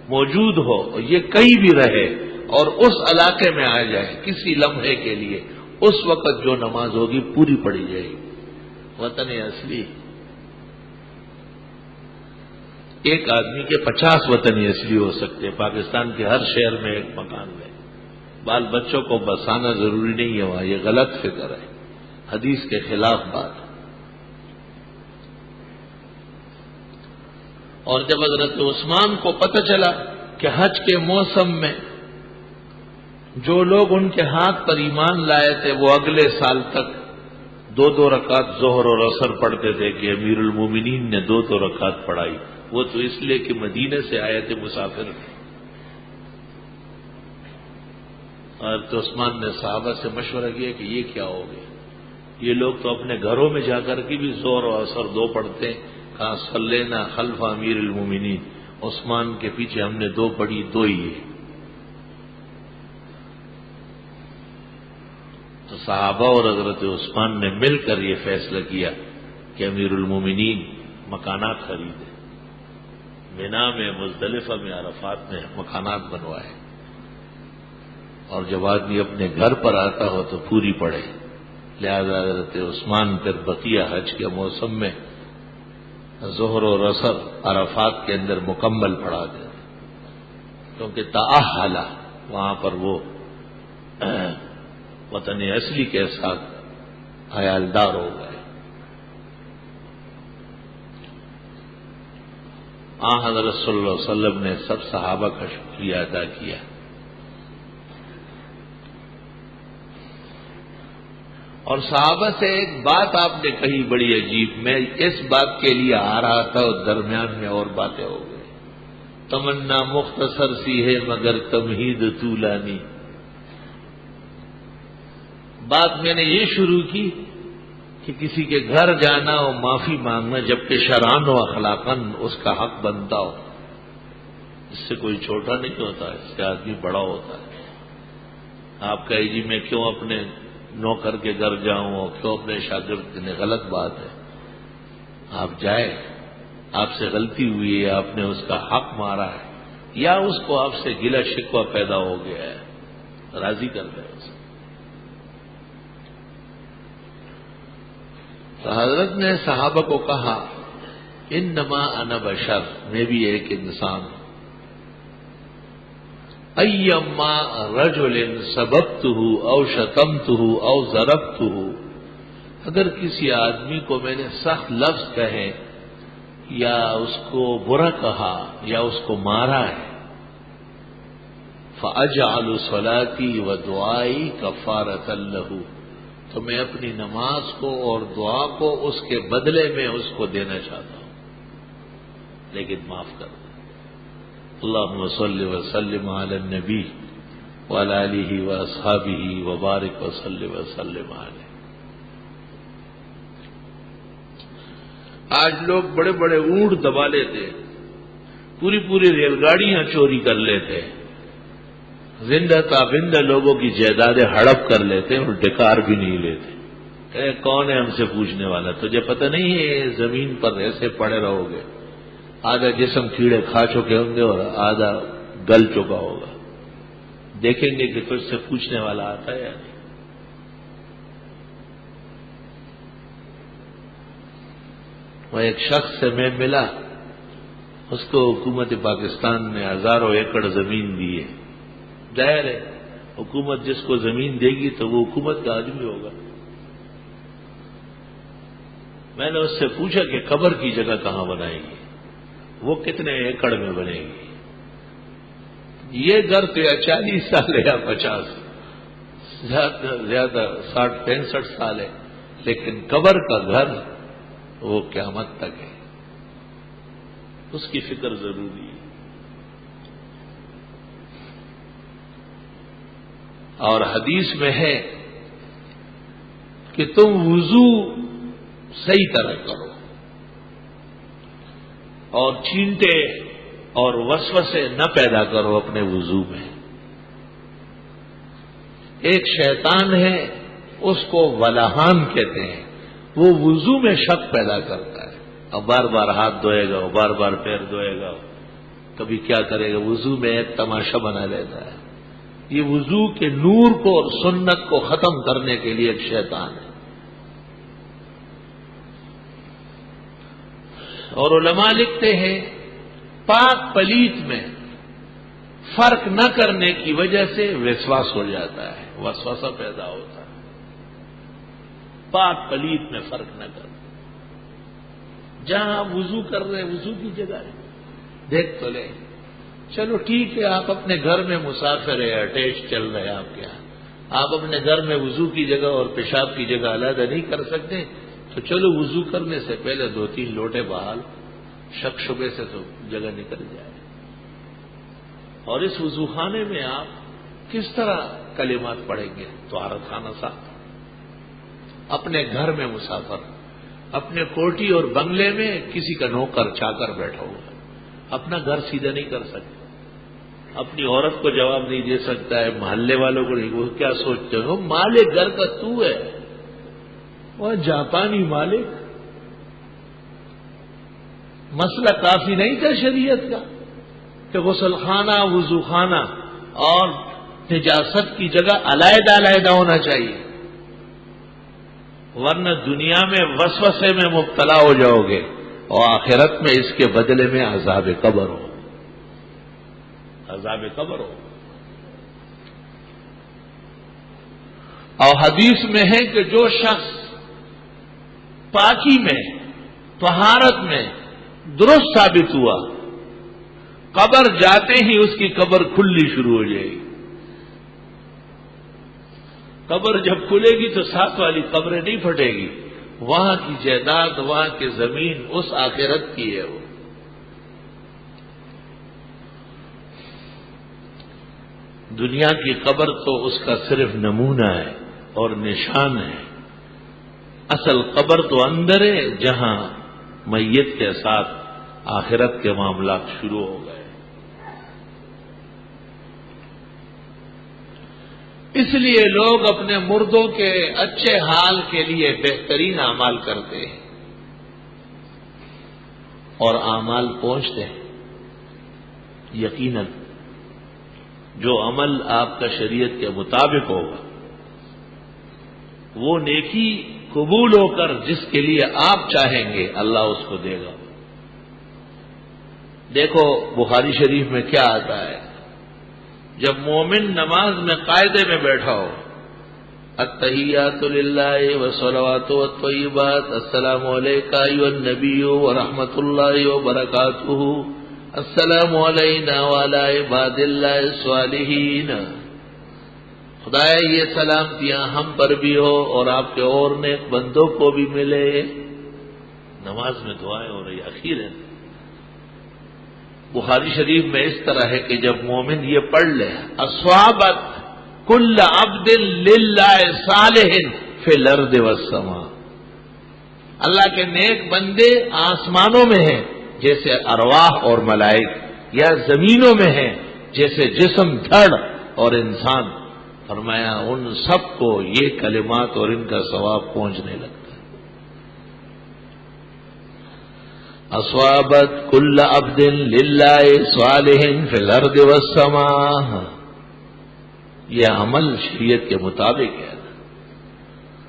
موجود ہو، یہ کہیں بھی رہے اور اس علاقے میں آ جائے کسی لمحے کے لیے، اس وقت جو نماز ہوگی پوری پڑھی جائے گی۔ وطن اصلی، ایک آدمی کے 50 وطن اصلی ہو سکتے ہیں۔ پاکستان کے ہر شہر میں ایک مکان میں بال بچوں کو بسانا ضروری نہیں ہے وہاں، یہ غلط فکر ہے، حدیث کے خلاف بات۔ اور جب حضرت عثمان کو پتہ چلا کہ حج کے موسم میں جو لوگ ان کے ہاتھ پر ایمان لائے تھے وہ اگلے سال تک 2 رکعت ظہر اور عصر پڑھتے تھے کہ امیر المومنین نے 2 رکعت پڑھائی، وہ تو اس لیے کہ مدینے سے آئے تھے مسافر۔ اور تو عثمان نے صحابہ سے مشورہ کیا کہ یہ کیا ہو گیا، یہ لوگ تو اپنے گھروں میں جا کر کے بھی ظہر و عصر دو پڑھتے ہیں. کہاں صلینا خلف امیر المومنین، عثمان کے پیچھے ہم نے دو پڑھی، دو ہی ہے. تو صحابہ اور حضرت عثمان نے مل کر یہ فیصلہ کیا کہ امیر المومنین مکانات خریدے، منا میں، مزدلفہ میں، عرفات میں مکانات بنوائے، اور جب آدمی اپنے گھر پر آتا ہو تو پوری پڑے. لہذا حضرت عثمان پھر بقیہ حج کے موسم میں ظہر و عصر عرفات کے اندر مکمل پڑھا دے، کیونکہ تأہل وہاں پر وہ وطن اصلی کے ساتھ عیالدار ہو گئے. حضرت صلی اللہ علیہ وسلم نے سب صحابہ کا شکریہ ادا کیا. اور صحابہ سے ایک بات آپ نے کہی بڑی عجیب، میں اس بات کے لیے آ رہا تھا اور درمیان میں اور باتیں ہو گئی. تمنا مختصر سی ہے مگر تمہید طولانی. بات میں نے یہ شروع کی کہ کسی کے گھر جانا اور معافی مانگنا، جبکہ شرعاً و اخلاقاً اس کا حق بنتا ہو، اس سے کوئی چھوٹا نہیں ہوتا، اس سے آدمی بڑا ہوتا ہے. آپ کہے جی میں کیوں اپنے نوکر کے گھر جاؤں اور کیوں اپنے شاگرد کے، غلط بات ہے. آپ جائے، آپ سے غلطی ہوئی ہے، آپ نے اس کا حق مارا ہے، یا اس کو آپ سے گلہ شکوہ پیدا ہو گیا ہے، راضی کر دیں اسے. تو حضرت نے صحابہ کو کہا انما انا بشر، میں بھی ایک انسان ہوں. ایما رجل سببتہ او شتمتہ او ضربتہ، اگر کسی آدمی کو میں نے سخت لفظ کہے یا اس کو برا کہا یا اس کو مارا ہے، فاجعل صلاتي ودعائي کفارۃ لہ، تو میں اپنی نماز کو اور دعا کو اس کے بدلے میں اس کو دینا چاہتا ہوں، لیکن معاف کر دیں. اللہم صلی وسلم علی النبی وعلی آلہ واصحابہ وبارک وسلم وسلم علیہ. آج لوگ بڑے بڑے اونٹ دبا لیتے، پوری پوری ریل گاڑیاں چوری کر لیتے، زندہ تابندہ لوگوں کی جائیدادیں ہڑپ کر لیتے اور ڈکار بھی نہیں لیتے. کہ کون ہے ہم سے پوچھنے والا؟ تجھے پتہ نہیں ہے زمین پر ایسے پڑے رہو گے، آدھا جسم کیڑے کھا چکے ہوں گے اور آدھا گل چکا ہوگا. دیکھیں گے کہ تجھ سے پوچھنے والا آتا ہے یا نہیں. وہ ایک شخص سے میں ملا، اس کو حکومت پاکستان نے ہزاروں ایکڑ زمین دی ہے. ظاہر ہے حکومت جس کو زمین دے گی تو وہ حکومت کا آدمی ہوگا. میں نے اس سے پوچھا کہ قبر کی جگہ کہاں بنائے گی، وہ کتنے ایکڑ میں بنے گی؟ یہ گھر تو 40 سال یا 50 زیادہ 60-65 سال ہے، لیکن قبر کا گھر وہ قیامت تک ہے. اس کی فکر ضروری ہے. اور حدیث میں ہے کہ تم وضو صحیح طرح کرو اور چینٹے اور وسوسے نہ پیدا کرو اپنے وضو میں. ایک شیطان ہے، اس کو ولہان کہتے ہیں، وہ وضو میں شک پیدا کرتا ہے. اب بار بار ہاتھ دھوئے گا، بار بار پیر دھوئے گا، کبھی کیا کرے گا، وضو میں ایک تماشا بنا لیتا ہے. یہ وضو کے نور کو اور سنت کو ختم کرنے کے لیے ایک شیطان ہے. اور علماء لکھتے ہیں پاک پلیت میں فرق نہ کرنے کی وجہ سے وسواس ہو جاتا ہے، وسوسہ پیدا ہوتا ہے. پاک پلیت میں فرق نہ کرنا. جہاں وضو کر رہے وضو کی جگہ ہے، دیکھ تو لیں. چلو ٹھیک ہے، آپ اپنے گھر میں مسافر ہے، اٹیچ چل رہے ہیں آپ کے یہاں، آپ اپنے گھر میں وضو کی جگہ اور پیشاب کی جگہ علیحدہ نہیں کر سکتے، تو چلو وضو کرنے سے پہلے 2-3 لوٹے بحال، شک شبے سے تو جگہ نکل جائے. اور اس وضو خانے میں آپ کس طرح کلمات پڑھیں گے؟ طہارت خانہ صاف. اپنے گھر میں مسافر، اپنے کوٹھی اور بنگلے میں کسی کا نوکر چاکر بیٹھا ہوا، اپنا گھر سیدھا نہیں کر سکتا، اپنی عورت کو جواب نہیں دے سکتا ہے، محلے والوں کو نہیں، وہ کیا سوچتے ہیں، وہ مالک گھر کا تو ہے، وہ جاپانی مالک۔ مسئلہ کافی نہیں تھا شریعت کا کہ غسل خانہ، وضو خانہ اور نجاست کی جگہ علیحدہ علیحدہ ہونا چاہیے، ورنہ دنیا میں وسوسے میں مبتلا ہو جاؤ گے اور آخرت میں اس کے بدلے میں عذاب قبر ہو، عذاب قبر ہو۔ اور حدیث میں ہے کہ جو شخص پاکی میں، طہارت میں درست ثابت ہوا، قبر جاتے ہی اس کی قبر کھلنی شروع ہو جائے گی۔ قبر جب کھلے گی تو ساتھ والی قبریں نہیں پھٹے گی، وہاں کی جائیداد، وہاں کی زمین اس آخرت کی ہے۔ وہ دنیا کی قبر تو اس کا صرف نمونہ ہے اور نشان ہے، اصل قبر تو اندر ہے جہاں میت کے ساتھ آخرت کے معاملات شروع ہو گئے۔ اس لیے لوگ اپنے مردوں کے اچھے حال کے لیے بہترین اعمال کرتے ہیں اور اعمال پہنچتے ہیں۔ یقیناً جو عمل آپ کا شریعت کے مطابق ہوگا وہ نیکی قبول ہو کر جس کے لیے آپ چاہیں گے اللہ اس کو دے گا۔ دیکھو بخاری شریف میں کیا آتا ہے، جب مومن نماز میں قاعدے میں بیٹھا ہو، التحیات للہ والصلوات والطیبات، السلام علیکہ ایھا النبی ورحمۃ اللہ وبرکاتہ، السلام علینا وعلی عباد اللہ الصالحین، خدایا یہ سلامتیاں ہم پر بھی ہو اور آپ کے اور نیک بندوں کو بھی ملے۔ نماز میں دعائیں ہو رہی اخیراً بخاری شریف میں اس طرح ہے کہ جب مومن یہ پڑھ لے، اصابت کل عبد للہ صالح فی الارض والسماء، اللہ کے نیک بندے آسمانوں میں ہیں جیسے ارواح اور ملائک، یا زمینوں میں ہیں جیسے جسم دھڑ اور انسان، فرمایا ان سب کو یہ کلمات اور ان کا ثواب پہنچنے لگتا ہے۔ اصابت کل عبد للہ صالح فی الارض والسماء، یہ عمل شریعت کے مطابق ہے۔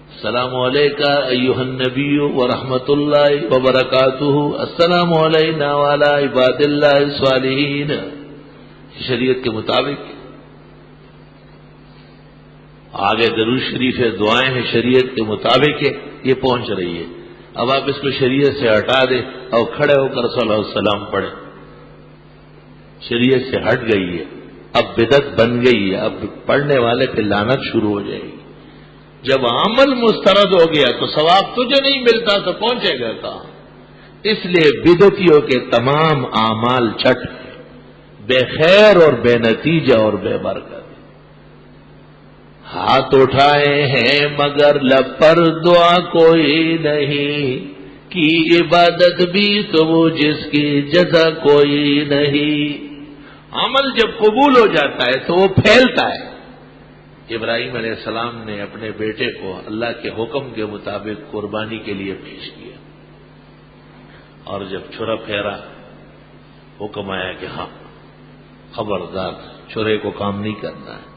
السلام علیکہ ایھا النبی ورحمۃ اللہ وبرکاتہ، السلام علینا وعلی عباد اللہ الصالحین، شریعت کے مطابق۔ آگے درود شریف ہے، دعائیں ہیں شریعت کے مطابق ہے، یہ پہنچ رہی ہے۔ اب آپ اس کو شریعت سے ہٹا دیں اور کھڑے ہو کر صلی اللہ علیہ وسلم پڑھیں، شریعت سے ہٹ گئی ہے، اب بدعت بن گئی ہے، اب پڑھنے والے پہ لعنت شروع ہو جائے گی۔ جب عمل مسترد ہو گیا تو ثواب تجھے نہیں ملتا تو پہنچے گا کہاں؟ اس لیے بدعتیوں کے تمام اعمال چھٹ بے خیر اور بے نتیجہ اور بے برکت۔ ہاتھ اٹھائے ہیں مگر لب پر دعا کوئی نہیں، کی عبادت بھی تو وہ جس کی جزا کوئی نہیں۔ عمل جب قبول ہو جاتا ہے تو وہ پھیلتا ہے۔ ابراہیم علیہ السلام نے اپنے بیٹے کو اللہ کے حکم کے مطابق قربانی کے لیے پیش کیا، اور جب چھرا پھیرا حکم آیا کہ ہاں خبردار چھرے کو کام نہیں کرنا ہے۔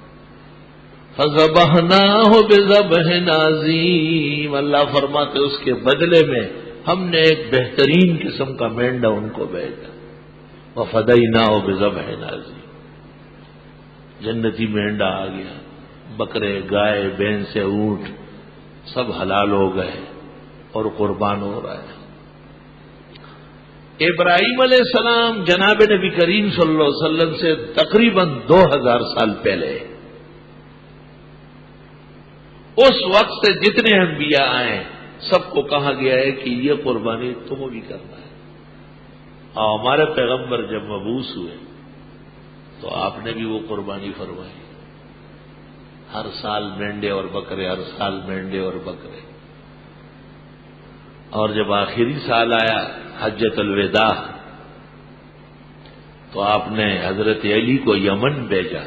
فَذَبَحْنَاهُ بِذَبْحٍ عَظِيمٍ، اللہ فرماتے اس کے بدلے میں ہم نے ایک بہترین قسم کا مینڈا ان کو بھیجا، وَفَدَيْنَاهُ بِذَبْحٍ عَظِيمٍ، جنتی مینڈا آ گیا، بکرے، گائے، بھینس سے اونٹ سب حلال ہو گئے اور قربان ہو رہا ہے۔ ابراہیم علیہ السلام جناب نبی کریم صلی اللہ علیہ وسلم سے تقریباً 2000 سال پہلے، اس وقت سے جتنے انبیاء آئے سب کو کہا گیا ہے کہ یہ قربانی تم بھی کرنا ہے، اور ہمارے پیغمبر جب مبعوث ہوئے تو آپ نے بھی وہ قربانی فرمائی، ہر سال مینڈے اور بکرے، ہر سال مینڈے اور بکرے۔ اور جب آخری سال آیا حجۃ الوداع تو آپ نے حضرت علی کو یمن بھیجا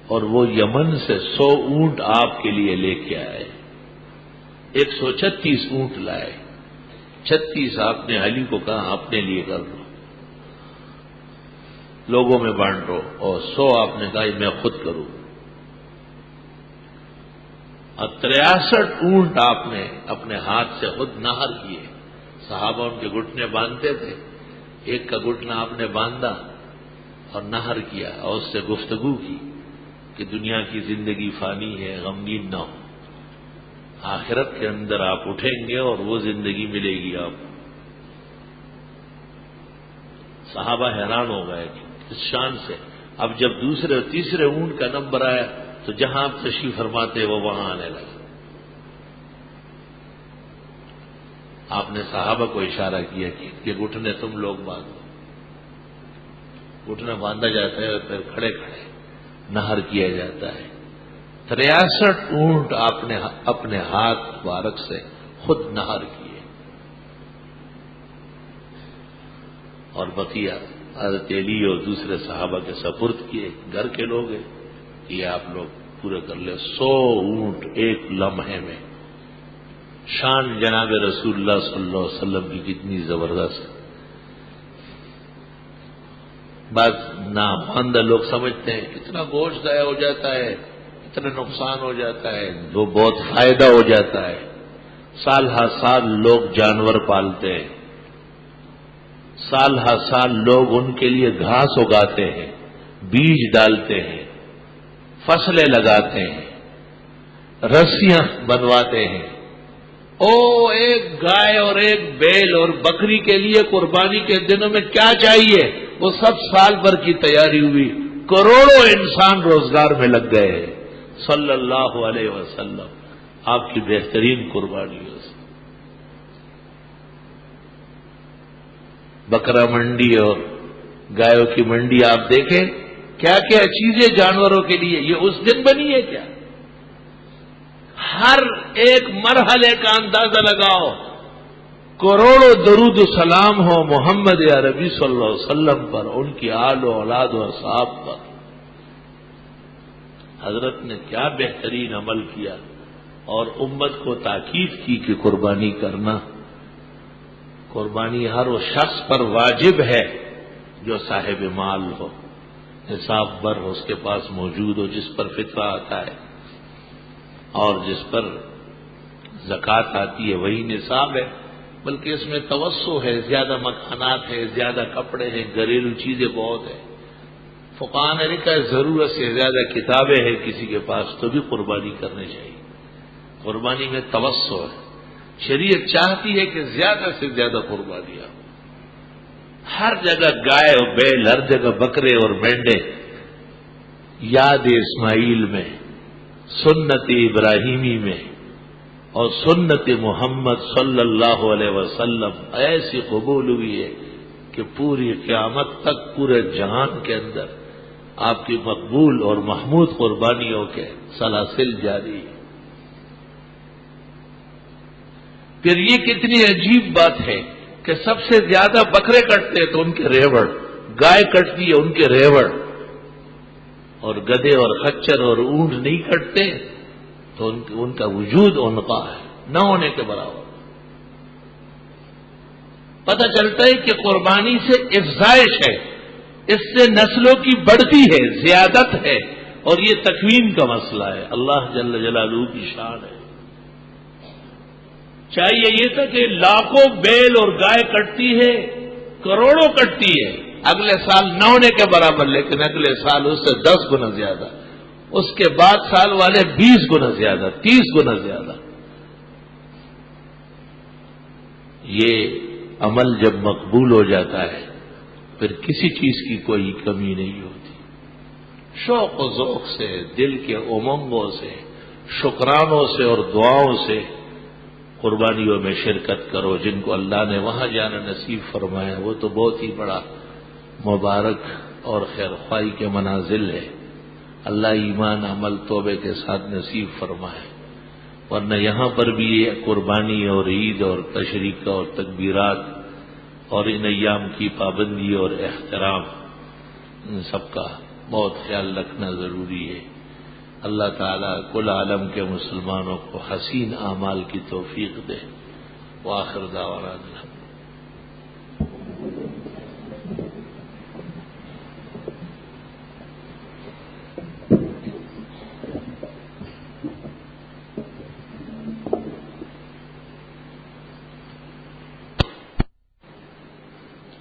اور وہ یمن سے 100 اونٹ آپ کے لیے لے کے آئے. 136 اونٹ لائے. 36 آپ نے علی کو کہا اپنے لیے کر لو، لوگوں میں بانٹو، اور 100 آپ نے کہا میں خود کروں. اور 63 اونٹ آپ نے اپنے ہاتھ سے خود نہر کیے. صحابہ ان کے گھٹنے باندھتے تھے، ایک کا گھٹنا آپ نے باندھا اور نہر کیا اور اس سے گفتگو کی کہ دنیا کی زندگی فانی ہے، غمگین نہ ہو، آخرت کے اندر آپ اٹھیں گے اور وہ زندگی ملے گی آپ کو. صحابہ حیران ہو گئے کہ اس شان سے. اب جب دوسرے اور تیسرے اونٹ کا نمبر آیا تو جہاں آپ تشریف فرماتے وہ وہاں آنے لگا. آپ نے صحابہ کو اشارہ کیا کہ یہ گھٹنے تم لوگ باندھو. گھٹنا باندھا جاتا ہے اور پھر کھڑے کھڑے نہر کیا جاتا ہے. 63 اونٹ آپ نے اپنے ہاتھ مبارک سے خود نہر کیے اور بقیہ حضرت علی اور دوسرے صحابہ کے سپرد کیے. گھر کے لوگ ہیں، یہ آپ لوگ پورے کر لیں. 100 اونٹ ایک لمحے میں. شان جناب رسول اللہ صلی اللہ علیہ وسلم کی کتنی زبردست ہے. بعض ناماندہ لوگ سمجھتے ہیں اتنا گوشت ضائع ہو جاتا ہے، اتنا نقصان ہو جاتا ہے، وہ بہت فائدہ ہو جاتا ہے. سال ہر سال لوگ جانور پالتے ہیں، سال ہر سال لوگ ان کے لیے گھاس اگاتے ہیں، بیج ڈالتے ہیں، فصلیں لگاتے ہیں، رسیاں بنواتے ہیں. ایک گائے اور ایک بیل اور بکری کے لیے قربانی کے دنوں میں کیا چاہیے؟ وہ سب سال بھر کی تیاری ہوئی. کروڑوں انسان روزگار میں لگ گئے. صلی اللہ علیہ وسلم آپ کی بہترین قربانی ہو. بکرا منڈی اور گایوں کی منڈی آپ دیکھیں، کیا کیا چیزیں جانوروں کے لیے یہ اس دن بنی ہے کیا؟ ہر ایک مرحلے کا اندازہ لگاؤ. کروڑوں درود و سلام ہو محمد عربی صلی اللہ علیہ وسلم پر، ان کی آل و اولاد و اصحاب پر. حضرت نے کیا بہترین عمل کیا اور امت کو تاکید کی کہ قربانی کرنا. قربانی ہر وہ شخص پر واجب ہے جو صاحب مال ہو، نصاب بر اس کے پاس موجود ہو، جس پر فطرہ آتا ہے اور جس پر زکوٰۃ آتی ہے وہی نصاب ہے. بلکہ اس میں توسع ہے، زیادہ مکانات ہے، زیادہ کپڑے ہیں، گھریلو چیزیں بہت ہیں. فقہاء نے لکھا ہے ضرورت سے زیادہ کتابیں ہیں کسی کے پاس تو بھی قربانی کرنی چاہیے. قربانی میں توسع ہے. شریعت چاہتی ہے کہ زیادہ سے زیادہ قربانیاں، ہر جگہ گائے اور بیل، ہر جگہ بکرے اور مینڈے. یاد اسماعیل میں، سنت ابراہیمی میں اور سنت محمد صلی اللہ علیہ وسلم ایسی قبول ہوئی ہے کہ پوری قیامت تک پورے جہان کے اندر آپ کی مقبول اور محمود قربانیوں کے سلاسل جاری ہے. پھر یہ کتنی عجیب بات ہے کہ سب سے زیادہ بکرے کٹتے تو ان کے ریوڑ، گائے کٹتی ہے ان کے ریوڑ، اور گدھے اور خچر اور اونٹ نہیں کٹتے تو ان کا وجود عنقا ہے، نہ ہونے کے برابر. پتہ چلتا ہے کہ قربانی سے افزائش ہے، اس سے نسلوں کی بڑھتی ہے، زیادت ہے، اور یہ تکوین کا مسئلہ ہے. اللہ جل جلالہ کی شان ہے. چاہیے یہ تھا کہ لاکھوں بیل اور گائے کٹتی ہے، کروڑوں کٹتی ہے، اگلے سال نہ ہونے کے برابر، لیکن اگلے سال اس سے 10 گنا زیادہ، اس کے بعد سال والے 20 گنا زیادہ، 30 گنا زیادہ. یہ عمل جب مقبول ہو جاتا ہے پھر کسی چیز کی کوئی کمی نہیں ہوتی. شوق و ذوق سے، دل کے امنگوں سے، شکرانوں سے اور دعاؤں سے قربانیوں میں شرکت کرو. جن کو اللہ نے وہاں جانا نصیب فرمایا وہ تو بہت ہی بڑا مبارک اور خیر خواہی کے منازل ہے. اللہ ایمان عمل توبے کے ساتھ نصیب فرمائے. ورنہ یہاں پر بھی یہ قربانی اور عید اور تشریق اور تکبیرات اور ان ایام کی پابندی اور احترام، ان سب کا بہت خیال رکھنا ضروری ہے۔ اللہ تعالیٰ کل عالم کے مسلمانوں کو حسین اعمال کی توفیق دے۔ وآخر دعوانا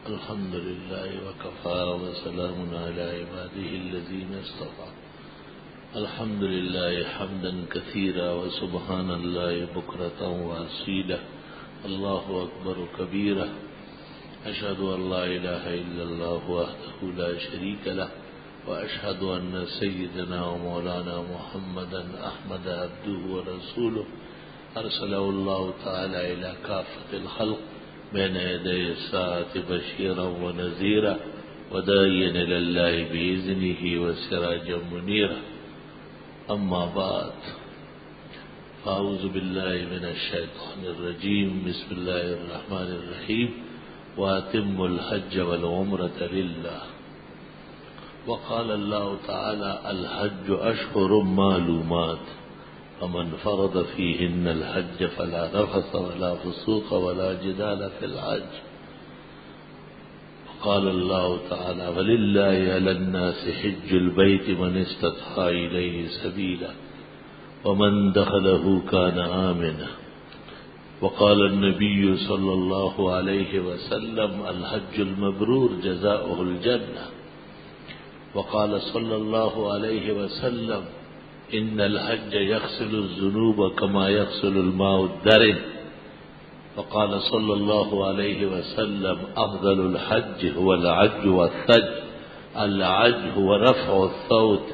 الحمد لله وكفى وسلام على عباده الذين اصطفى الحمد لله حمدا كثيرا وسبحان الله بكرة وأصيلا الله أكبر كبيرا أشهد أن لا إله إلا الله وحده لا شريك له وأشهد أن سيدنا ومولانا محمدا أحمد عبده ورسوله أرسله الله تعالى إلى كافة الخلق بين يدي الساعة بشيرا ونذيرا وداعيا إلى الله بإذنه وسراجا منيرا أما بعد فأعوذ بالله من الشيطان الرجيم بسم الله الرحمن الرحيم وأتموا الحج والعمرة لله وقال الله تعالى الحج أشهر معلومات فمن فرض فيهن الحج فلا رفث ولا فسوق ولا جدال في الحج وقال الله تعالى ولله على الناس حج البيت من استطاع إليه سبيلا ومن دخله كان آمنا وقال النبي صلى الله عليه وسلم الحج المبرور جزاؤه الجنة وقال صلى الله عليه وسلم إن الحج يغسل الذنوب كما يغسل الماء الدرن وقال صلى الله عليه وسلم أفضل الحج هو العج والثج العج هو رفع الصوت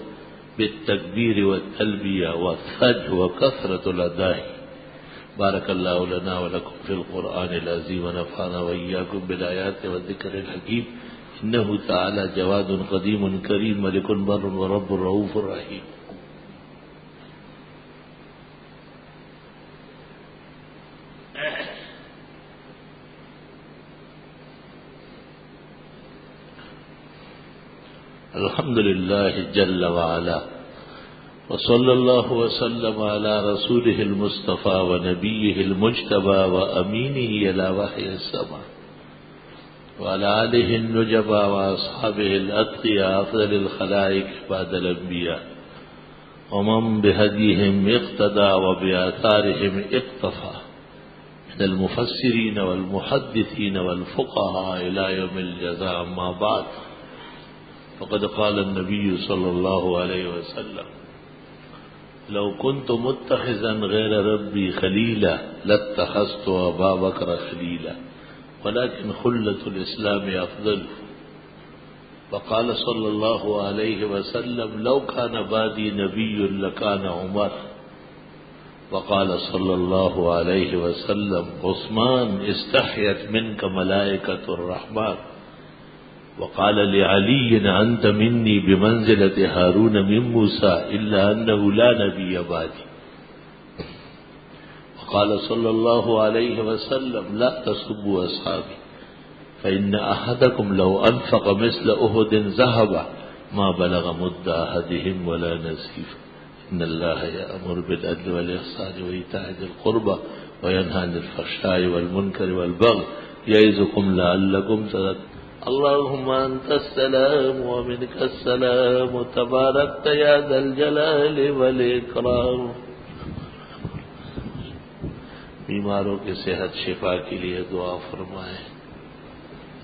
بالتكبير والتلبية والثج هو كثرة الأداء بارك الله لنا ولكم في القرآن العظيم ونفعنا وإياكم بالآيات والذكر الحكيم إنه تعالى جواد قديم كريم ملك بر ورب رؤوف رحيم الحمد لله جل وعلا وصلى الله وسلم على رسوله المصطفى ونبيه المجتبى وأمينه إلى وحي السماء وعلى آله النجبى وأصحابه الأتقياء أفضل الخلائق بعد الأنبياء ومن بهديهم اقتدى وبآثارهم اقتفى من المفسرين والمحدثين والفقهاء إلى يوم الجزاء أما بعد فقد قال النبي صلى الله عليه وسلم لو كنت متخذا غير ربي خليلا لاتخذت أبا بكر خليلا ولكن خلة الإسلام أفضل وقال صلى الله عليه وسلم لو كان بعدي نبي لكان عمر وقال صلى الله عليه وسلم عثمان استحيت منك ملائكة الرحمن وقال لعلي أنت مني بمنزلة هارون من موسى إلا أنه لا نبي بعدي وقال صلى الله عليه وسلم لا تسبوا أصحابي فإن أحدكم لو أنفق مثل أحد ذهبا ما بلغ مد أحدهم ولا نصيفا إن الله يأمر بالعدل والإحسان وإيتاء ذي القربى وينهى عن الفحشاء والمنكر والبغي يعظكم لعلكم تذكرون اللهم أنت السلام ومنك السلام تباركت يا ذا الجلال والإكرام بیماروں کی صحت شفا کے لیے دعا فرمائیں۔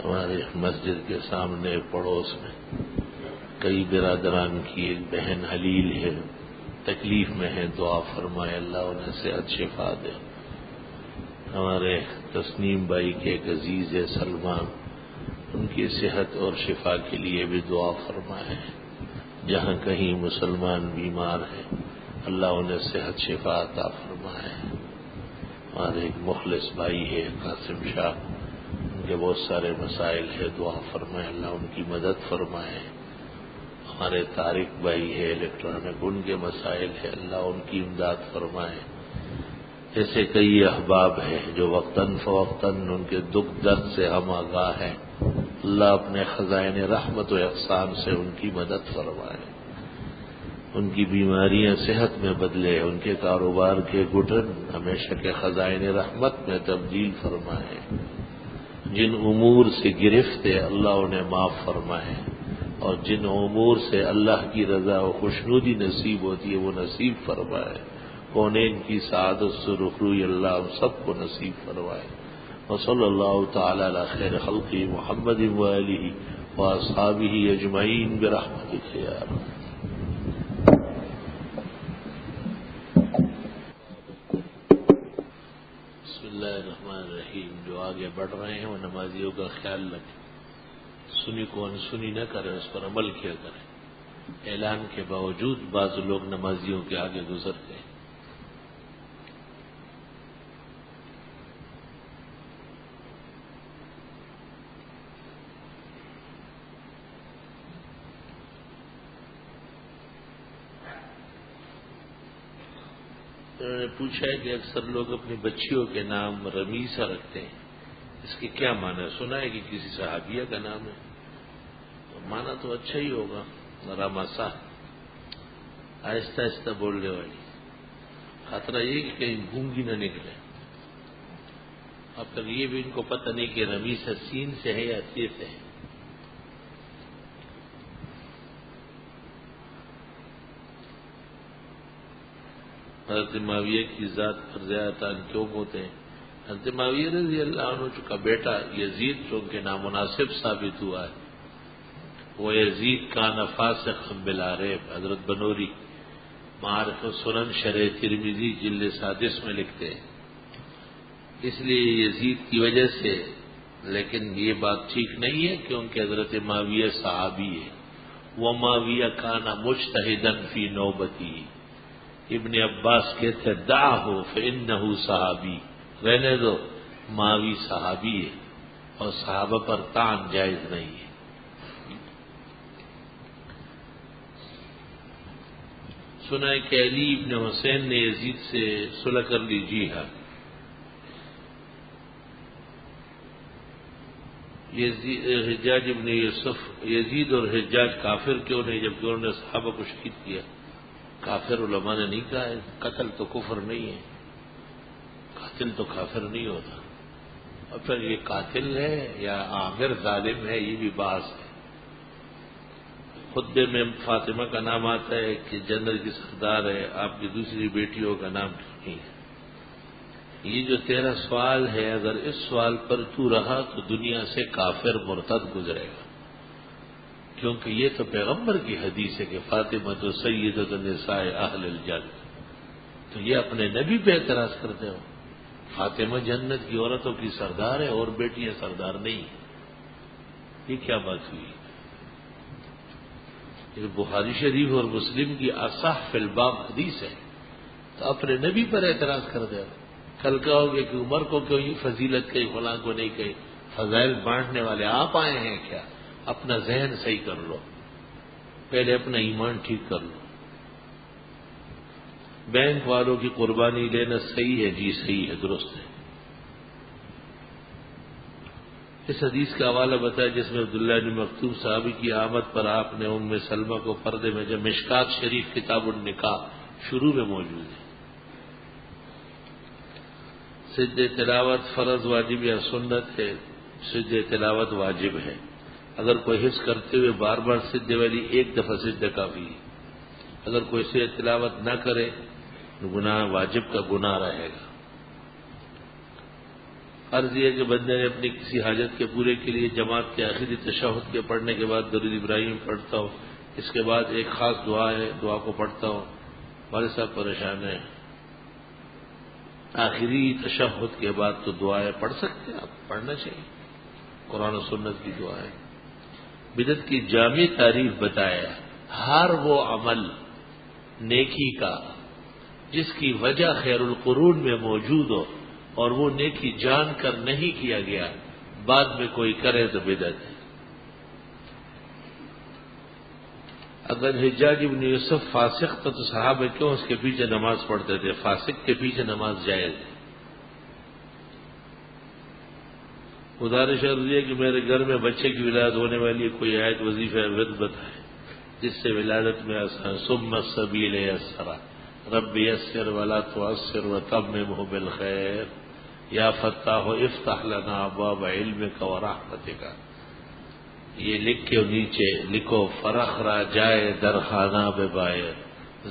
ہمارے مسجد کے سامنے پڑوس میں کئی برادران کی ایک بہن حلیل ہے، تکلیف میں ہے، دعا فرمائے اللہ انہیں صحت شفا دے۔ ہمارے تسنیم بھائی کے ایک عزیز ہے سلمان، ان کی صحت اور شفا کے لیے بھی دعا فرمائے۔ جہاں کہیں مسلمان بیمار ہیں اللہ انہیں صحت شفا عطا فرمائے۔ ہمارے ایک مخلص بھائی ہے قاسم شاہ، ان کے بہت سارے مسائل ہے، دعا فرمائے اللہ ان کی مدد فرمائے۔ ہمارے طارق بھائی ہے الیکٹرانک، ان کے مسائل ہے اللہ ان کی امداد فرمائے۔ ایسے کئی احباب ہیں جو وقتاً فوقتاً ان کے دکھ درد سے ہم آگاہ ہیں. اللہ اپنے خزائن رحمت و احسان سے ان کی مدد فرمائے، ان کی بیماریاں صحت میں بدلے، ان کے کاروبار کے گھٹن ہمیشہ کے خزائن رحمت میں تبدیل فرمائے. جن امور سے گرفت ہے اللہ انہیں معاف فرمائے، اور جن امور سے اللہ کی رضا و خوشنودی نصیب ہوتی ہے وہ نصیب فرمائے. کونین کی سعادت سرخروئی اللہ ہم سب کو نصیب فرمائے. وصلی اللہ تعالی علی خیر خلقہ محمد وآلہ واصحابہ اجمعین برحمتک یا رب. بسم اللہ الرحمن الرحیم. جو آگے بڑھ رہے ہیں وہ نمازیوں کا خیال رکھیں، سنی کو انسنی نہ کریں، اس پر عمل کیا کریں. اعلان کے باوجود بعض لوگ نمازیوں کے آگے گزرتے ہیں. انہوں نے پوچھا ہے کہ اکثر لوگ اپنی بچیوں کے نام رمیسہ رکھتے ہیں، اس کے کیا معنی ہے؟ سنا ہے کہ کسی صحابیہ کا نام ہے، معنی تو اچھا ہی ہوگا. رمسا آہستہ آہستہ بولنے والی، خطرہ یہ کہ کہیں گونگی نہ نکلے. اب تک یہ بھی ان کو پتہ نہیں کہ رمیسہ سین سے ہے یا تے سے ہے. حضرت معاویہ کی ذات پر زیادہ کیوں ہوتے ہیں؟ حضرت معاویہ رضی اللہ عنہ کا بیٹا یزید چونکہ نامناسب ثابت ہوا ہے، وہ یزید کان فاسق بلا ریب. حضرت بنوری معارف سنن شرح ترمذی جلد 7 میں لکھتے ہیں. اس لیے یزید کی وجہ سے، لیکن یہ بات ٹھیک نہیں ہے کیونکہ حضرت معاویہ صحابی ہے. وہ معاویہ کان مجتہدن فی نوبتی. ابن عباس کہتے دعہ فإنہ صحابی، رہنے دو، معاوی صحابی ہے اور صحابہ پر طعن جائز نہیں ہے. سنا ہے کہ علی ابن حسین نے یزید سے صلح کر لی. جی ہاں، حجاج ابن یوسف، یزید اور حجاج کافر کیوں نہیں جبکہ انہوں نے صحابہ کو شہید کیا؟ کافر علماء نے نہیں کہا ہے. قتل تو کفر نہیں ہے، قاتل تو کافر نہیں ہوتا. اور پھر یہ قاتل ہے یا عامر ظالم ہے یہ بھی بحث ہے. خطبے میں فاطمہ کا نام آتا ہے کہ جنرل کی سردار ہے، آپ کی دوسری بیٹیوں کا نام کیوں نہیں ہے؟ یہ جو تیرا سوال ہے، اگر اس سوال پر تو رہا تو دنیا سے کافر مرتد گزرے گا، کیونکہ یہ تو پیغمبر کی حدیث ہے کہ فاطمہ تو سیدۃ النساء اہل الجنہ. تو یہ اپنے نبی پہ اعتراض کرتے ہو. فاطمہ جنت کی عورتوں کی سردار ہے اور بیٹیاں سردار نہیں ہیں. یہ کیا بات ہوئی؟ یہ بخاری شریف اور مسلم کی اصح فی الباب حدیث ہے، تو اپنے نبی پر اعتراض کر دے. کل کہو گے کہ عمر کو کیوں یہ فضیلت کہی، فلاں کو نہیں کہی. فضائل بانٹنے والے آپ آئے ہیں کیا؟ اپنا ذہن صحیح کر لو، پہلے اپنا ایمان ٹھیک کر لو. بینک والوں کی قربانی لینا صحیح ہے؟ جی صحیح ہے، درست ہے. اس حدیث کا حوالہ بتایا جس میں عبداللہ بن مکتوم صحابی کی آمد پر آپ نے ام سلمہ کو پردے میں جب مشکات شریف کتاب النکاح شروع میں موجود ہے. سجدہ تلاوت فرض واجب یا سنت ہے؟ سجدہ تلاوت واجب ہے. اگر کوئی حفظ کرتے ہوئے بار بار سجدے والی ایک دفعہ سجدہ کافی ہے. اگر کوئی سجدہ تلاوت نہ کرے تو گناہ واجب کا گناہ رہے گا. عرض یہ کہ بندے نے اپنی کسی حاجت کے پورے کے لیے جماعت کے آخری تشہد کے پڑھنے کے بعد درود ابراہیم پڑھتا ہوں، اس کے بعد ایک خاص دعا ہے، دعا کو پڑھتا ہوں. والد صاحب پریشان ہیں، آخری تشہد کے بعد تو دعائیں پڑھ سکتے ہیں، آپ پڑھنا چاہیے، قرآن و سنت کی دعائیں. بدعت کی جامع تعریف بتایا، ہر وہ عمل نیکی کا جس کی وجہ خیر القرون میں موجود ہو اور وہ نیکی جان کر نہیں کیا گیا، بعد میں کوئی کرے تو بدعت ہے. اگر حجاج ابن یوسف فاسق تھا تو صحابہ کیوں اس کے پیچھے نماز پڑھتے تھے؟ فاسق کے پیچھے نماز جائز ہے. گزارش ہے کہ میرے گھر میں بچے کی ولادت ہونے والی کوئی آیت وظیفہ ورد بتائے جس سے ولادت میں آسان. ثم السبیل یسرا رب یسر ولا تعسر وتممہ بالخیر یا فتاح افتح لنا ابواب علمک ورحمتک. یہ لکھ کے نیچے لکھو فرخ را جائے درخانہ بے بائے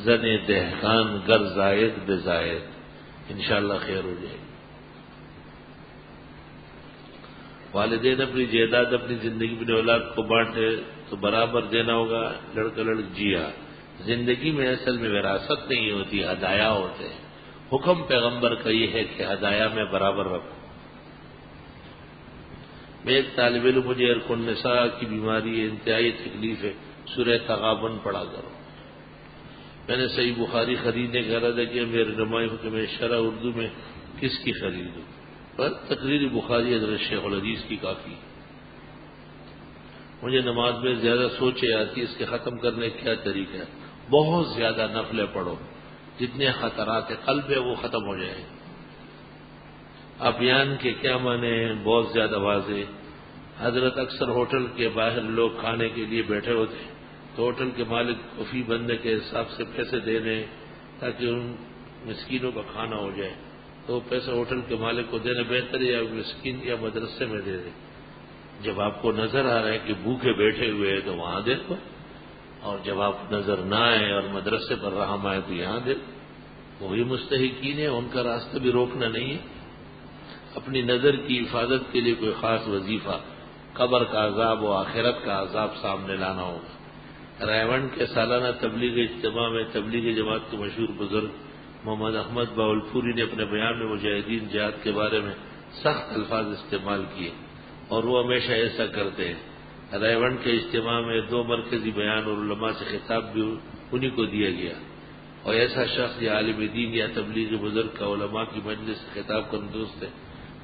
زن دہقان گر زائد بے زائد. انشاءاللہ خیر ہو جائے گی. والدین اپنی جائیداد اپنی زندگی میں اولاد کو بانٹے تو برابر دینا ہوگا. لڑکا لڑکی جی ہاں. زندگی میں اصل میں وراثت نہیں ہوتی، ہدایا ہوتے ہیں. حکم پیغمبر کا یہ ہے کہ ہدایا میں برابر رکھو. میں ایک طالب علم مجھے ارکن نساء کی بیماری ہے، انتہائی تکلیف ہے، سورہ تغابن پڑھا کرو. میں نے صحیح بخاری خریدنے کا ارادہ کیا. میرے نمائش کہ میں شرح اردو میں کس کی خریدوں؟ پر تقریر بخاری حضرت شیخ الحدیث کی کافی. مجھے نماز میں زیادہ سوچے آتی اس کے ختم کرنے کا کیا طریقہ ہے؟ بہت زیادہ نفلیں پڑھو، جتنے خطرات قلب ہے وہ ختم ہو جائیں. ابیان کے کیا معنی ہیں؟ بہت زیادہ واضح. حضرت اکثر ہوٹل کے باہر لوگ کھانے کے لیے بیٹھے ہوتے ہیں تو ہوٹل کے مالک کو فی بندے کے حساب سے پیسے دینے تاکہ ان مسکینوں کا کھانا ہو جائے. تو پیسے ہوٹل کے مالک کو دینے بہتر یا مسکین یا مدرسے میں دے دیں. جب آپ کو نظر آ رہا ہے کہ بھوکے بیٹھے ہوئے ہیں تو وہاں دے دو، اور جب آپ نظر نہ آئے اور مدرسے پر رحم آئے تو یہاں دے دو. وہی مستحقین ہیں، ان کا راستہ بھی روکنا نہیں ہے. اپنی نظر کی حفاظت کے لیے کوئی خاص وظیفہ، قبر کا عذاب و آخرت کا عذاب سامنے لانا ہوگا. رائے کے سالانہ تبلیغ اجتماع میں تبلیغ جماعت کے مشہور بزرگ محمد احمد باولپوری نے اپنے بیان میں مجاہدین جہاد کے بارے میں سخت الفاظ استعمال کیے، اور وہ ہمیشہ ایسا کرتے ہیں. رائے کے اجتماع میں 2 مرکزی بیان اور علماء سے خطاب بھی انہی کو دیا گیا، اور ایسا شخص یا عالم دین یا تبلیغ بزرگ کا علماء کی مجلس سے خطاب کرنا درست ہے.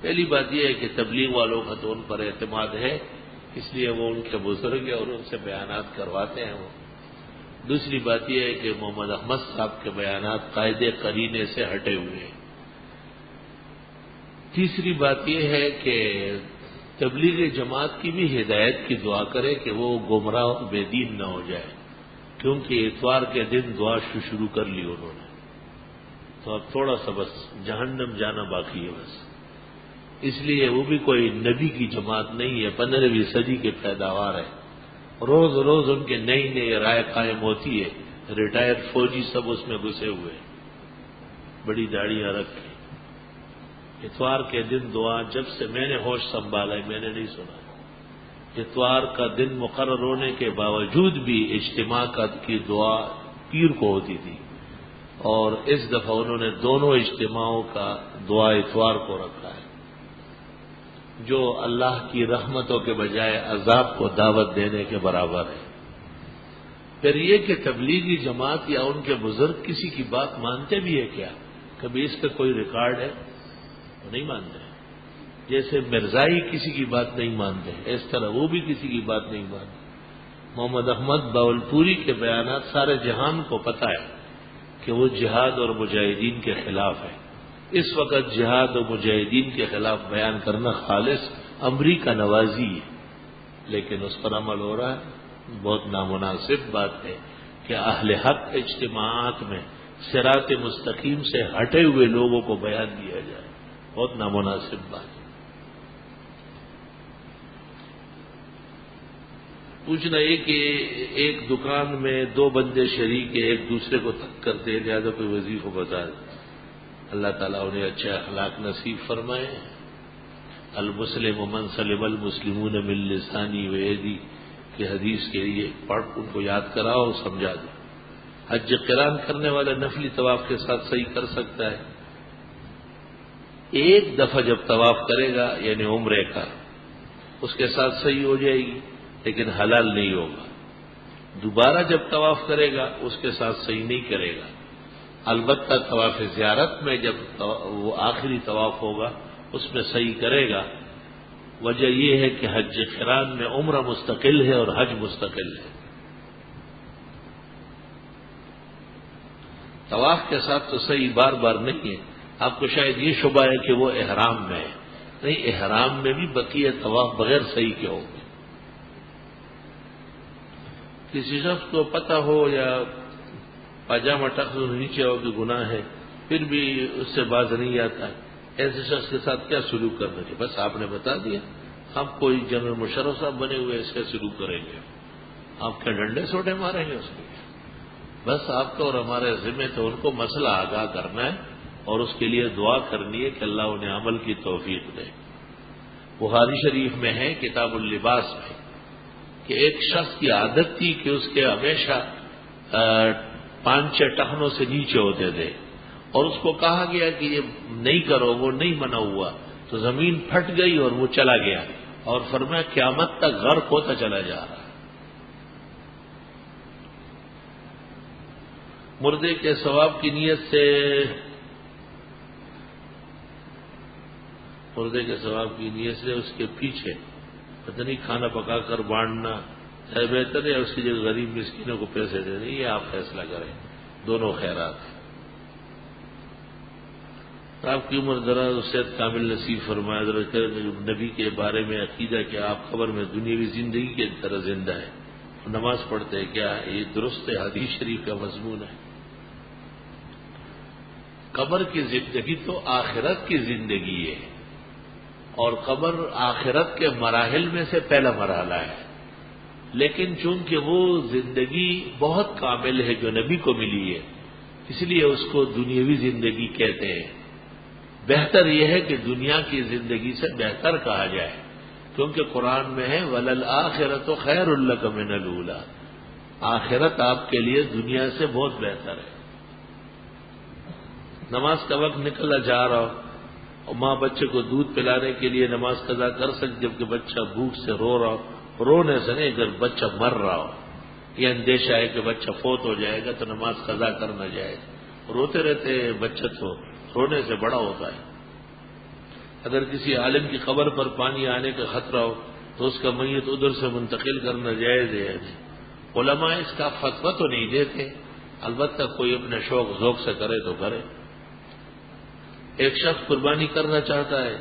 پہلی بات یہ ہے کہ تبلیغ والوں کا تو ان پر اعتماد ہے، اس لیے وہ ان کے بزرگ ہیں اور ان سے بیانات کرواتے ہیں. وہ دوسری بات یہ ہے کہ محمد احمد صاحب کے بیانات قاعدے قرینے سے ہٹے ہوئے ہیں. تیسری بات یہ ہے کہ تبلیغ جماعت کی بھی ہدایت کی دعا کرے کہ وہ گمراہ اور بے دین نہ ہو جائے، کیونکہ اتوار کے دن دعا شروع کر لی انہوں نے، تو اب تھوڑا سا بس جہنم جانا باقی ہے بس. اس لیے وہ بھی کوئی نبی کی جماعت نہیں ہے، 15ویں صدی کے پیداوار ہے. روز روز ان کے نئی نئی رائے قائم ہوتی ہے. ریٹائرڈ فوجی سب اس میں گھسے ہوئے، بڑی داڑیاں رکھ کے. اتوار کے دن دعا جب سے میں نے ہوش سنبھالا ہے میں نے نہیں سنا. اتوار کا دن مقرر ہونے کے باوجود بھی اجتماع کی دعا پیر کو ہوتی تھی، اور اس دفعہ انہوں نے دونوں اجتماعوں کا دعا اتوار کو رکھا ہے، جو اللہ کی رحمتوں کے بجائے عذاب کو دعوت دینے کے برابر ہے. پھر یہ کہ تبلیغی جماعت یا ان کے بزرگ کسی کی بات مانتے بھی ہے کیا؟ کبھی اس کا کوئی ریکارڈ ہے؟ وہ نہیں مانتے. جیسے مرزائی کسی کی بات نہیں مانتے، اس طرح وہ بھی کسی کی بات نہیں مانتے. محمد احمد باولپوری کے بیانات سارے جہان کو پتہ ہے کہ وہ جہاد اور مجاہدین کے خلاف ہے. اس وقت جہاد و مجاہدین کے خلاف بیان کرنا خالص امریکہ نوازی ہے، لیکن اس پر عمل ہو رہا ہے. بہت نامناسب بات ہے کہ اہل حق اجتماعات میں صراط مستقیم سے ہٹے ہوئے لوگوں کو بیان دیا جائے. بہت نامناسب بات ہے. پوچھنا یہ کہ ایک دکان میں 2 بندے شریک ایک دوسرے کو تنگ کرتے ہیں، لہٰذا کوئی وظیفہ بتا دے. اللہ تعالیٰ انہیں اچھے اخلاق نصیب فرمائے. المسلم من سلم المسلمون من لسانی و یدی کی حدیث کے لیے پڑھ ان کو یاد کراؤ، سمجھا دو. حج قران کرنے والا نفلی طواف کے ساتھ صحیح کر سکتا ہے. ایک دفعہ جب طواف کرے گا یعنی عمرے کا، اس کے ساتھ صحیح ہو جائے گی، لیکن حلال نہیں ہوگا. دوبارہ جب طواف کرے گا اس کے ساتھ صحیح نہیں کرے گا. البتہ طواف زیارت میں جب وہ آخری طواف ہوگا اس میں صحیح کرے گا. وجہ یہ ہے کہ حج قران میں عمرہ مستقل ہے اور حج مستقل ہے. طواف کے ساتھ تو صحیح بار بار نہیں ہے. آپ کو شاید یہ شبہ ہے کہ وہ احرام میں ہے. نہیں، احرام میں بھی بقیہ طواف بغیر صحیح کے ہوں گے. کسی شخص کو پتہ ہو یا پاجامہ ٹخ نیچے ہو کہ گناہ ہے، پھر بھی اس سے باز نہیں آتا ہے، ایسے شخص کے ساتھ کیا سلوک کرنا چاہیے؟ بس آپ نے بتا دیا. آپ کوئی جنرل مشرف صاحب بنے ہوئے اس کا سلوک کریں گے؟ آپ کیا ڈنڈے سوٹے ماریں گے اس کے؟ بس آپ کا اور ہمارے ذمہ تو ان کو مسئلہ آگاہ کرنا ہے اور اس کے لیے دعا کرنی ہے کہ اللہ انہیں عمل کی توفیق دے. بخاری شریف میں ہے کتاب اللباس میں کہ ایک شخص کی عادت تھی کہ اس کے ہمیشہ 5-6 ٹخنوں سے نیچے ہوتے تھے، اور اس کو کہا گیا کہ یہ نہیں کرو، وہ نہیں منع ہوا، تو زمین پھٹ گئی اور وہ چلا گیا، اور فرمایا قیامت تک غرق ہوتا چلا جا رہا. مردے کے ثواب کی نیت سے اس کے پیچھے پتہ نہیں کھانا پکا کر بانٹنا ہے بہتر ہے، اس کی جگہ غریب مسکینوں کو پیسے دے دیں، یہ آپ فیصلہ کریں. دونوں خیرات ہیں. آپ کی عمر دراز و صحت کامل نصیب فرمائے. نبی کے بارے میں عقیدہ کہ آپ قبر میں دنیاوی زندگی کے طرح زندہ ہے، نماز پڑھتے ہیں کیا؟ یہ درست حدیث شریف کا مضمون ہے. قبر کی زندگی تو آخرت کی زندگی ہے، اور قبر آخرت کے مراحل میں سے پہلا مرحلہ ہے، لیکن چونکہ وہ زندگی بہت کامل ہے جو نبی کو ملی ہے، اس لیے اس کو دنیاوی زندگی کہتے ہیں. بہتر یہ ہے کہ دنیا کی زندگی سے بہتر کہا جائے، کیونکہ قرآن میں ہے وَلَلْآخِرَةُ خَيْرٌ لَكَ مِنَ الْأُولَىٰ. آخرت آپ کے لیے دنیا سے بہت بہتر ہے. نماز کا وقت نکلا جا رہا ہو اور ماں بچے کو دودھ پلانے کے لیے نماز قضا کر سکتی، جبکہ بچہ بھوک سے رو رہا ہو، رونے سے نہیں، اگر بچہ مر رہا ہو، یہ اندیشہ ہے کہ بچہ فوت ہو جائے گا تو نماز قضا کرنا جائے. روتے رہتے بچہ تو رونے سے بڑا ہوتا ہے. اگر کسی عالم کی قبر پر پانی آنے کا خطرہ ہو تو اس کا میت ادھر سے منتقل کرنا جائز ہے. علماء اس کا فتویٰ تو نہیں دیتے، البتہ کوئی اپنے شوق ذوق سے کرے تو کرے. ایک شخص قربانی کرنا چاہتا ہے،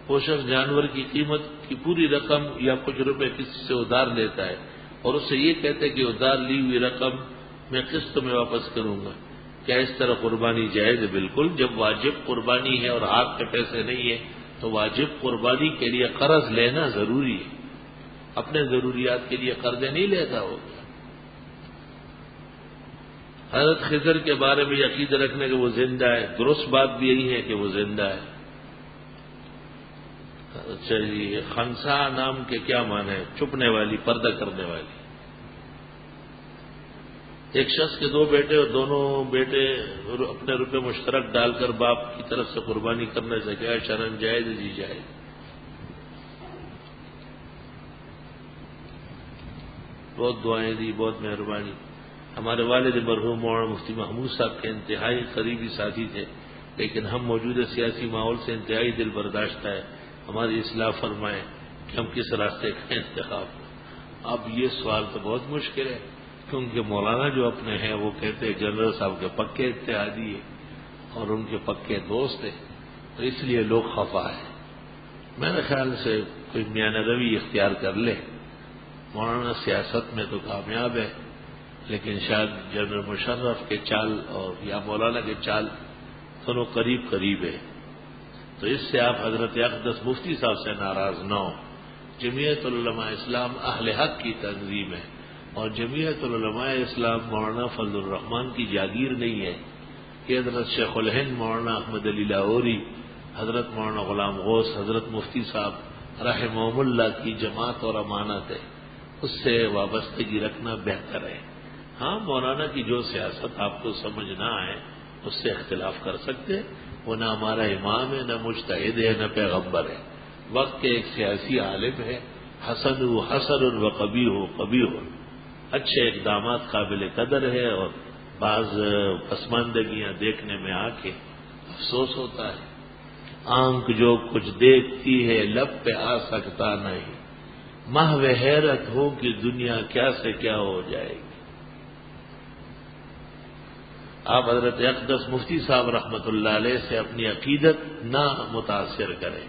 وہ شخص جانور کی قیمت کی پوری رقم یا کچھ روپے کسی سے ادھار لیتا ہے اور اس سے یہ کہتے کہ ادھار لی ہوئی رقم میں قسط میں واپس کروں گا. کیا اس طرح قربانی جائز ہے؟ بالکل. جب واجب قربانی ہے اور ہاتھ میں پیسے نہیں ہے تو واجب قربانی کے لیے قرض لینا ضروری ہے. اپنے ضروریات کے لیے قرضے نہیں لیتا ہوگا. حضرت خضر کے بارے میں عقیدہ رکھنے کہ وہ زندہ ہے، درست بات بھی یہی ہے کہ وہ زندہ ہے. چلیے، خنسا نام کے کیا معنی ہے؟ چھپنے والی، پردہ کرنے والی. ایک شخص کے 2 بیٹے اور دونوں بیٹے اپنے روپے مشترک ڈال کر باپ کی طرف سے قربانی کرنے سے کیا شرن جائز؟ جی جائز. بہت دعائیں دی، بہت مہربانی. ہمارے والد مرحوم مولانا مفتی محمود صاحب کے انتہائی قریبی ساتھی تھے، لیکن ہم موجودہ سیاسی ماحول سے انتہائی دل برداشت ہے. ہماری اصلاح فرمائیں کہ ہم کس راستے کا انتخاب کریں. اب یہ سوال تو بہت مشکل ہے، کیونکہ مولانا جو اپنے ہیں وہ کہتے ہیں جنرل صاحب کے پکے اتحادی ہیں اور ان کے پکے دوست ہیں، تو اس لیے لوگ خفا ہیں. میرے خیال سے کوئی میانہ روی اختیار کر لے. مولانا سیاست میں تو کامیاب ہے، لیکن شاید جنرل مشرف کے چال اور یا مولانا کے چال دونوں قریب قریب ہے. تو اس سے آپ حضرت اقدس مفتی صاحب سے ناراض نہ ہو. جمعیت العلماء اسلام اہل حق کی تنظیم ہے، اور جمعیت العلماء اسلام مولانا فضل الرحمان کی جاگیر نہیں ہے. کہ حضرت شیخ الہند مولانا احمد علی لاہوری، حضرت مولانا غلام غوث، حضرت مفتی صاحب رحمہم اللہ کی جماعت اور امانت ہے، اس سے وابستگی رکھنا بہتر ہے. ہاں، مولانا کی جو سیاست آپ کو سمجھ نہ آئے اس سے اختلاف کر سکتے، وہ نہ ہمارا امام ہے، نہ مجتہد ہے، نہ پیغمبر ہے. وقت کے ایک سیاسی عالم ہے، حسن و قبیح، اچھے اقدامات قابل قدر ہے، اور بعض پسماندگیاں دیکھنے میں آ کے افسوس ہوتا ہے. آنکھ جو کچھ دیکھتی ہے لب پہ آ سکتا نہیں، محو حیرت ہو کہ دنیا کیا سے کیا ہو جائے گی. آپ حضرت اقدس مفتی صاحب رحمۃ اللہ علیہ سے اپنی عقیدت نہ متاثر کریں.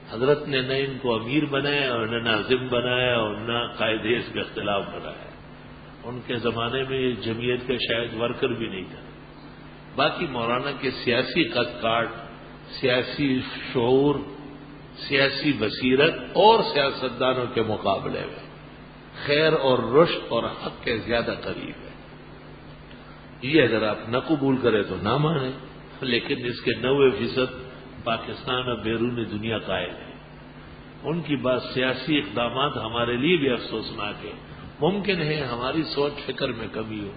حضرت نے نہ ان کو امیر بنایا اور نہ ناظم بنایا اور نہ قائد اس کا اختلاف بنایا. ان کے زمانے میں یہ جمعیت کا شاید ورکر بھی نہیں تھا. باقی مولانا کے سیاسی قد کاٹ، سیاسی شعور، سیاسی بصیرت اور سیاستدانوں کے مقابلے میں خیر اور رشد اور حق کے زیادہ قریب ہے. یہ اگر آپ نہ قبول کریں تو نہ مانیں، لیکن اس کے 90% پاکستان اور بیرون دنیا قائم ہے. ان کی بات سیاسی اقدامات ہمارے لیے بھی افسوسناک ہے. ممکن ہے ہماری سوچ فکر میں کمی ہو.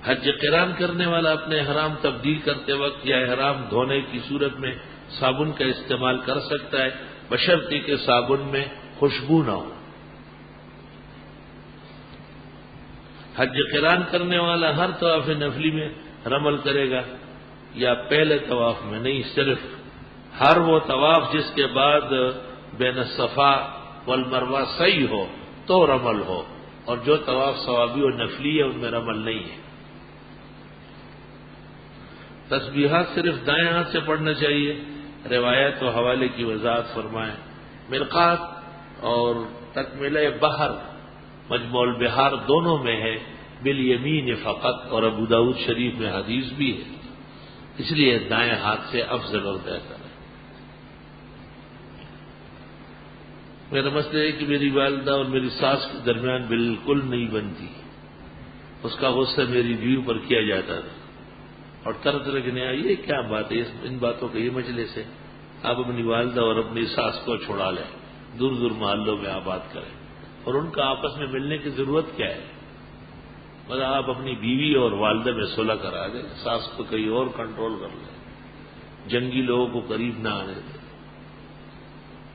حج قران کرنے والا اپنے احرام تبدیل کرتے وقت یا احرام دھونے کی صورت میں صابن کا استعمال کر سکتا ہے، بشرطے کہ صابن میں خوشبو نہ ہو. حج قران کرنے والا ہر طواف نفلی میں رمل کرے گا یا پہلے طواف میں؟ نہیں، صرف ہر وہ طواف جس کے بعد بین الصفا والمروہ سعی ہو تو رمل ہو، اور جو طواف ثوابی و نفلی ہے ان میں رمل نہیں ہے. تسبیحات صرف دائیں ہاتھ سے پڑھنا چاہیے. روایت و حوالے کی وضاحت فرمائیں. مرقات اور تکملہ بحر مجموع البحار دونوں میں ہے بالیمین فقط، اور ابو داؤد شریف میں حدیث بھی ہے، اس لیے دائیں ہاتھ سے افضل اور بہتر ہے. میرا مسئلہ ہے کہ میری والدہ اور میری ساس کے درمیان بالکل نہیں بنتی. اس کا غصہ میری بیوی پر کیا جاتا تھا اور طرح طرح کے نیا. یہ کیا بات ہے؟ ان باتوں کا یہ مجلس ہے. آپ اپنی والدہ اور اپنی ساس کو چھوڑا لیں، دور دور محلوں میں آباد کریں، اور ان کا آپس میں ملنے کی ضرورت کیا ہے؟ مطلب آپ اپنی بیوی اور والدہ میں صلح کرا دیں، ساس کو کہیں اور کنٹرول کر لیں، جنگی لوگوں کو قریب نہ آنے دیں.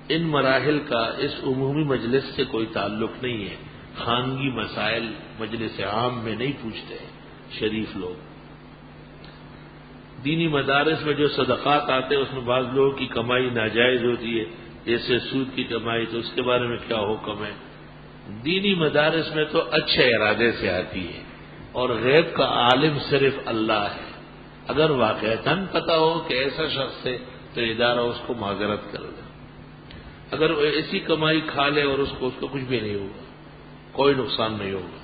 ان مراحل کا اس عمومی مجلس سے کوئی تعلق نہیں ہے. خانگی مسائل مجلس عام میں نہیں پوچھتے شریف لوگ. دینی مدارس میں جو صدقات آتے ہیں اس میں بعض لوگوں کی کمائی ناجائز ہوتی ہے، جیسے سود کی کمائی، تو اس کے بارے میں کیا حکم ہے؟ دینی مدارس میں تو اچھے ارادے سے آتی ہے، اور غیب کا عالم صرف اللہ ہے. اگر واقعتاً پتہ ہو کہ ایسا شخص ہے تو ادارہ اس کو معذرت کر دے. اگر وہ ایسی کمائی کھا لے اور اس کو کچھ بھی نہیں ہوگا، کوئی نقصان نہیں ہوگا،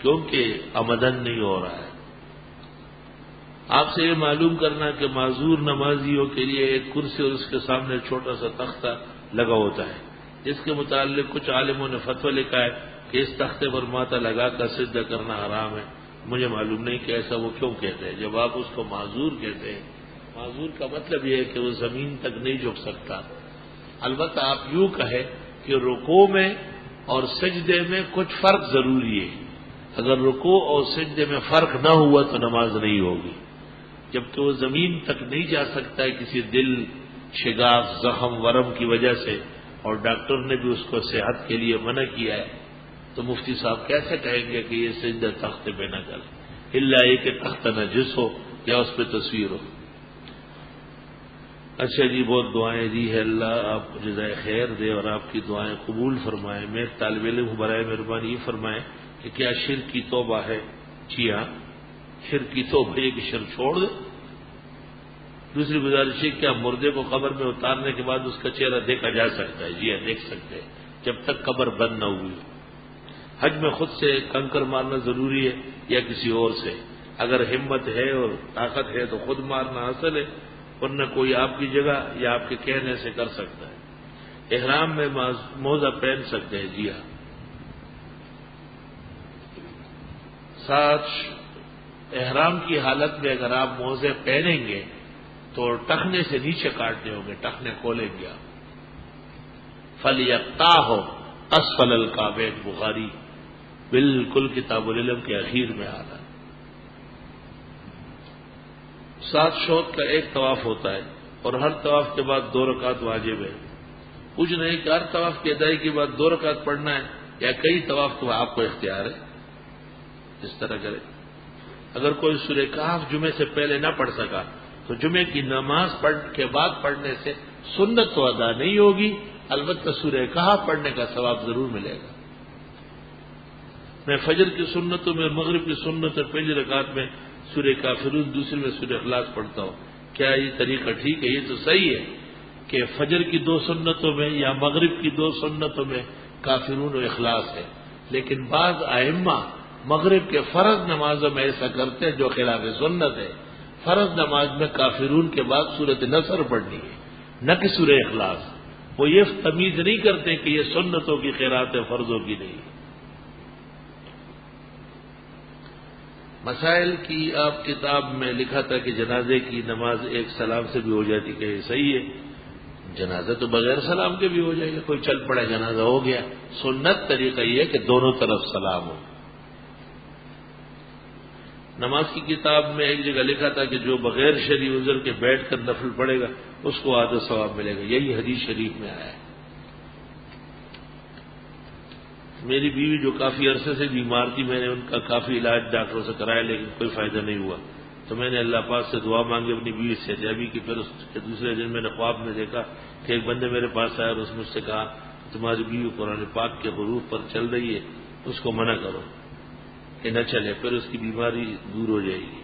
کیونکہ آمدن نہیں ہو رہا ہے. آپ سے یہ معلوم کرنا کہ معذور نمازیوں کے لیے ایک کرسی اور اس کے سامنے چھوٹا سا تختہ لگا ہوتا ہے، جس کے متعلق کچھ عالموں نے فتویٰ لکھا ہے کہ اس تختے پر ماتھا لگا کر سجدہ کرنا حرام ہے. مجھے معلوم نہیں کہ ایسا وہ کیوں کہتے ہیں. جب آپ اس کو معذور کہتے ہیں، معذور کا مطلب یہ ہے کہ وہ زمین تک نہیں جھک سکتا. البتہ آپ یوں کہیں کہ رکوع میں اور سجدے میں کچھ فرق ضروری ہے. اگر رکوع اور سجدے میں فرق نہ ہوا تو نماز نہیں ہوگی. جبکہ وہ زمین تک نہیں جا سکتا ہے کسی دل، شگاف، زخم، ورم کی وجہ سے، اور ڈاکٹر نے بھی اس کو صحت کے لیے منع کیا ہے، تو مفتی صاحب کیسے کہیں گے کہ یہ سجدہ تختے پہ نہ کرے، الا یہ کہ تختہ نجس ہو یا اس پہ تصویر ہو. اچھا جی، بہت دعائیں دی ہے. اللہ آپ کو جزائے خیر دے اور آپ کی دعائیں قبول فرمائے. میں طالب علم برائے مہربانی یہ فرمائیں کہ کیا شرک کی توبہ ہے؟ جی ہاں، شرک کی توبہ ہے کہ شرک چھوڑ دے. دوسری گزارش ہے، کیا مردے کو قبر میں اتارنے کے بعد اس کا چہرہ دیکھا جا سکتا ہے؟ جی ہاں، دیکھ سکتے ہیں، جب تک قبر بند نہ ہوئی. حج میں خود سے کنکر مارنا ضروری ہے یا کسی اور سے؟ اگر ہمت ہے اور طاقت ہے تو خود مارنا اصل ہے، ورنہ کوئی آپ کی جگہ یا آپ کے کہنے سے کر سکتا ہے. احرام میں موزہ پہن سکتے ہیں؟ جی ہاں. ساتھ احرام کی حالت میں اگر آپ موزے پہنیں گے تو ٹخنے سے نیچے کاٹنے ہوں گے، ٹخنے کھولیں گے آپ. فَلْيَقْطَعْهُ أَسْفَلَ الْكَعْبَيْنِ، بخاری بالکل کتاب العلم کے اخیر میں آ رہا ہے. 7 شوط کا ایک طواف ہوتا ہے اور ہر طواف کے بعد 2 رکعت واجب ہے. پوچھ رہے ہیں کہ ہر طواف کی ادائیگی کے بعد 2 رکعت پڑھنا ہے یا کئی طواف تو آپ کو اختیار ہے، اس طرح کرے. اگر کوئی سورہ کہف جمعے سے پہلے نہ پڑھ سکا تو جمعے کی نماز کے بعد پڑھنے سے سنت تو ادا نہیں ہوگی، البتہ سورہ کہف پڑھنے کا ثواب ضرور ملے گا. میں فجر کی سنتوں میں اور مغرب کی سنت اور پہلی رکعت میں سورہ کافرون، دوسری میں سورہ اخلاص پڑھتا ہوں. کیا یہ طریقہ ٹھیک ہے؟ یہ تو صحیح ہے کہ فجر کی 2 سنتوں میں یا مغرب کی 2 سنتوں میں کافرون و اخلاص ہے، لیکن بعض ائمہ مغرب کے فرض نمازوں میں ایسا کرتے ہیں جو خلاف سنت ہے. فرض نماز میں کافرون کے بعد سورۃ نصر پڑھنی ہے، نہ کہ سورہ اخلاص. وہ یہ تمیز نہیں کرتے کہ یہ سنتوں کی قرات ہے، فرضوں کی نہیں. مسائل کی آپ کتاب میں لکھا تھا کہ جنازے کی نماز ایک سلام سے بھی ہو جاتی، کہ یہ صحیح ہے؟ جنازہ تو بغیر سلام کے بھی ہو جائے گا. کوئی چل پڑا جنازہ ہو گیا. سنت طریقہ یہ ہے کہ دونوں طرف سلام ہو. نماز کی کتاب میں ایک جگہ لکھا تھا کہ جو بغیر شرعی عذر کے بیٹھ کر نفل پڑھے گا اس کو آدھا ثواب ملے گا. یہی حدیث شریف میں آیا ہے. میری بیوی جو کافی عرصے سے بیمار تھی، میں نے ان کا کافی علاج ڈاکٹروں سے کرایا لیکن کوئی فائدہ نہیں ہوا. تو میں نے اللہ پاک سے دعا مانگی اپنی بیوی سے ابھی کی. پھر اس کے دوسرے دن میں نے خواب میں دیکھا کہ ایک بندے میرے پاس آیا اور اس نے مجھ سے کہا تمہاری بیوی قرآن پاک کے حروف پر چل رہی ہے، اس کو منع کرو کہ نہ چلے، پھر اس کی بیماری دور ہو جائے گی.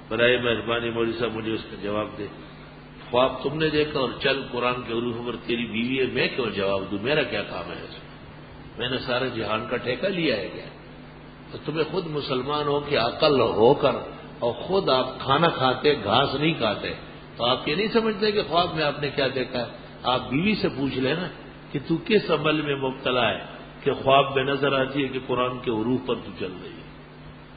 برائے مہربانی مولوی صاحب مجھے اس کا جواب دے. خواب تم نے دیکھا اور چل قرآن کے حروف پر تیری بیوی ہے، میں کیوں جواب دوں؟ میرا کیا کام ہے اس میں؟ میں نے سارے جہان کا ٹھیکہ لیا ہے کیا؟ تو تمہیں خود مسلمان ہو کہ عقل ہو کر اور خود آپ کھانا کھاتے گھاس نہیں کھاتے تو آپ یہ نہیں سمجھتے کہ خواب میں آپ نے کیا دیکھا ہے؟ آپ بیوی سے پوچھ لینا کہ تو کس عمل میں مبتلا ہے کہ خواب میں نظر آتی ہے کہ قرآن کے حروف پر تو چل رہی ہے.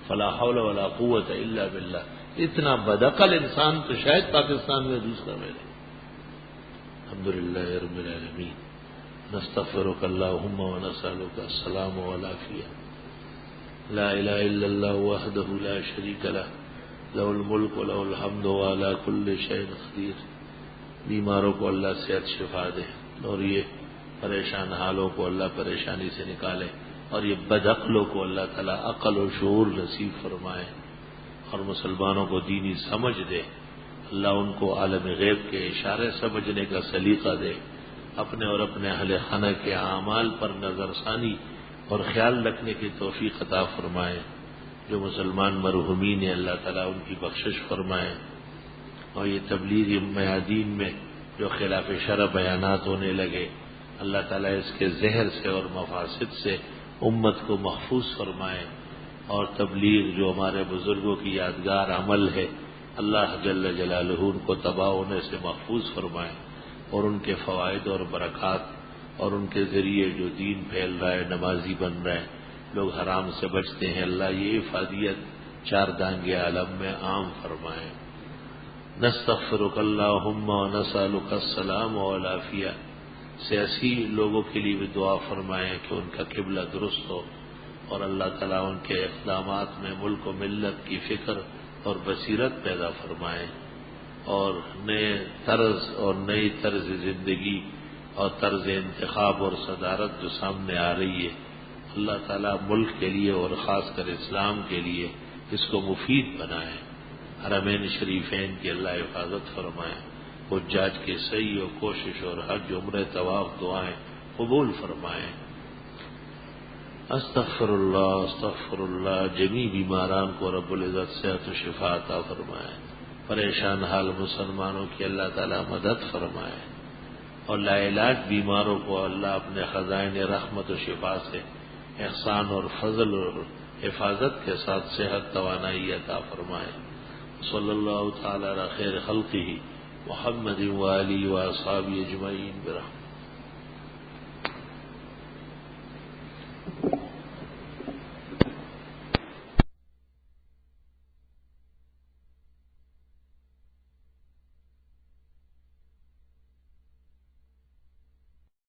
فلا حول ولا قوت الا باللہ. اتنا بدعقل انسان تو شاید پاکستان میں دوسرا ملے. الحمدللہ رب العالمین. نستغفرک اللہم ونسألک السلام والعافیہ. لا الہ الا اللہ وحدہ لا شریک لہ لہ الملک ولہ الحمد وعلی کل شیء قدیر. بیماروں کو اللہ صحت شفا دے اور یہ پریشان حالوں کو اللہ پریشانی سے نکالے اور یہ بدعقلوں کو اللہ تعالیٰ عقل و شعور نصیب فرمائے اور مسلمانوں کو دینی سمجھ دے. اللہ ان کو عالم غیب کے اشارے سمجھنے کا سلیقہ دے. اپنے اور اپنے اہل خانہ کے اعمال پر نظر ثانی اور خیال رکھنے کی توفیق عطا فرمائے. جو مسلمان مرحومین ہیں اللہ تعالیٰ ان کی بخشش فرمائے. اور یہ تبلیغ میادین میں جو خلاف شرع بیانات ہونے لگے اللہ تعالیٰ اس کے زہر سے اور مفاسد سے امت کو محفوظ فرمائے. اور تبلیغ جو ہمارے بزرگوں کی یادگار عمل ہے اللہ جل جلالہ ان کو تباہ ہونے سے محفوظ فرمائے اور ان کے فوائد اور برکات اور ان کے ذریعے جو دین پھیل رہا ہے، نمازی بن رہا ہے، لوگ حرام سے بچتے ہیں، اللہ یہ افادیت 4 دانگے عالم میں عام فرمائے. نستغفرک اللہم ونسألک السلام والعافیہ سے ایسی لوگوں کے لیے بھی دعا فرمائیں کہ ان کا قبلہ درست ہو اور اللہ تعالیٰ ان کے اقدامات میں ملک و ملت کی فکر اور بصیرت پیدا فرمائیں اور نئے طرز اور نئی طرز زندگی اور طرز انتخاب اور صدارت جو سامنے آ رہی ہے اللہ تعالیٰ ملک کے لیے اور خاص کر اسلام کے لیے اس کو مفید بنائے. حرمین شریفین کی اللہ حفاظت فرمائے. حجاج کی صحیح و کوشش اور حج عمرہ طواف دعائیں قبول فرمائیں. استغفر اللہ. جمی بیماران کو رب العزت صحت و شفا عطا فرمائے. پریشان حال مسلمانوں کی اللہ تعالیٰ مدد فرمائے اور لا علاج بیماروں کو اللہ اپنے خزائن رحمت و شفا سے احسان اور فضل اور حفاظت کے ساتھ صحت توانائی عطا فرمائے. صلی اللہ تعالی علی خیر خلقہ محمد وآلہ واصحابہ اجمعین برحمتہ.